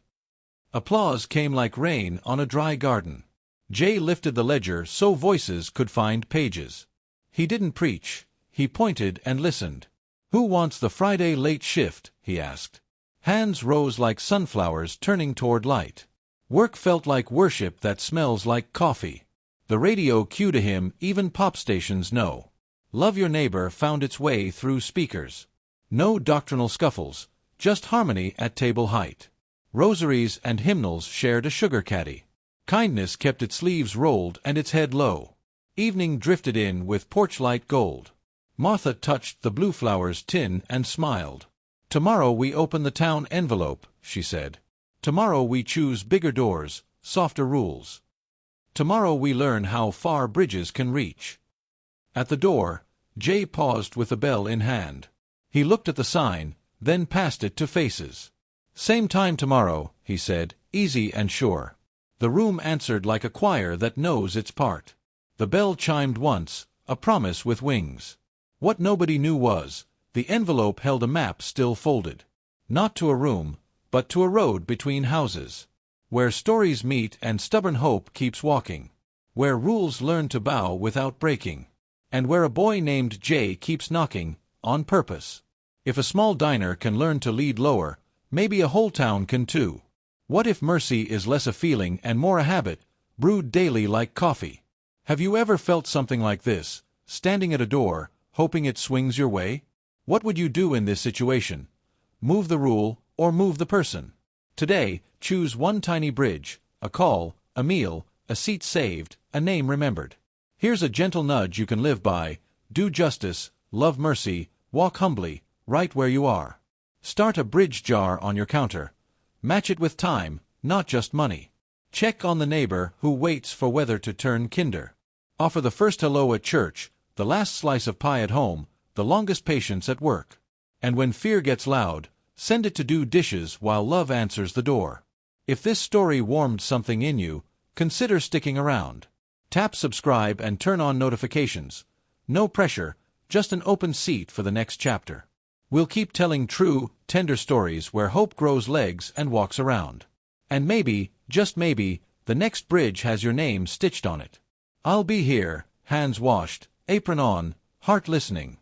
Applause came like rain on a dry garden. Jay lifted the ledger so voices could find pages. He didn't preach, he pointed and listened. Who wants the Friday late shift? He asked. Hands rose like sunflowers turning toward light. Work felt like worship that smells like coffee. The radio cued to him, even pop stations know. Love Your Neighbor found its way through speakers. No doctrinal scuffles, just harmony at table height. Rosaries and hymnals shared a sugar caddy. Kindness kept its sleeves rolled and its head low. Evening drifted in with porch light gold. Martha touched the blue flowers tin and smiled. Tomorrow we open the town envelope, she said. Tomorrow we choose bigger doors, softer rules. Tomorrow we learn how far bridges can reach. At the door, Jay paused with the bell in hand. He looked at the sign, then passed it to Faces. Same time tomorrow, he said, easy and sure. The room answered like a choir that knows its part. The bell chimed once, a promise with wings. What nobody knew was, the envelope held a map still folded. Not to a room, but to a road between houses. Where stories meet and stubborn hope keeps walking. Where rules learn to bow without breaking. And where a boy named Jay keeps knocking, on purpose. If a small diner can learn to lead lower, maybe a whole town can too. What if mercy is less a feeling and more a habit, brewed daily like coffee? Have you ever felt something like this, standing at a door, hoping it swings your way? What would you do in this situation? Move the rule, or move the person? Today, choose one tiny bridge, a call, a meal, a seat saved, a name remembered. Here's a gentle nudge you can live by: do justice, love mercy, walk humbly, right where you are. Start a bridge jar on your counter. Match it with time, not just money. Check on the neighbor who waits for weather to turn kinder. Offer the first hello at church, the last slice of pie at home, the longest patience at work. And when fear gets loud, send it to do dishes while love answers the door. If this story warmed something in you, consider sticking around. Tap subscribe and turn on notifications. No pressure, just an open seat for the next chapter. We'll keep telling true, tender stories where hope grows legs and walks around. And maybe, just maybe, the next bridge has your name stitched on it. I'll be here, hands washed, apron on, heart listening.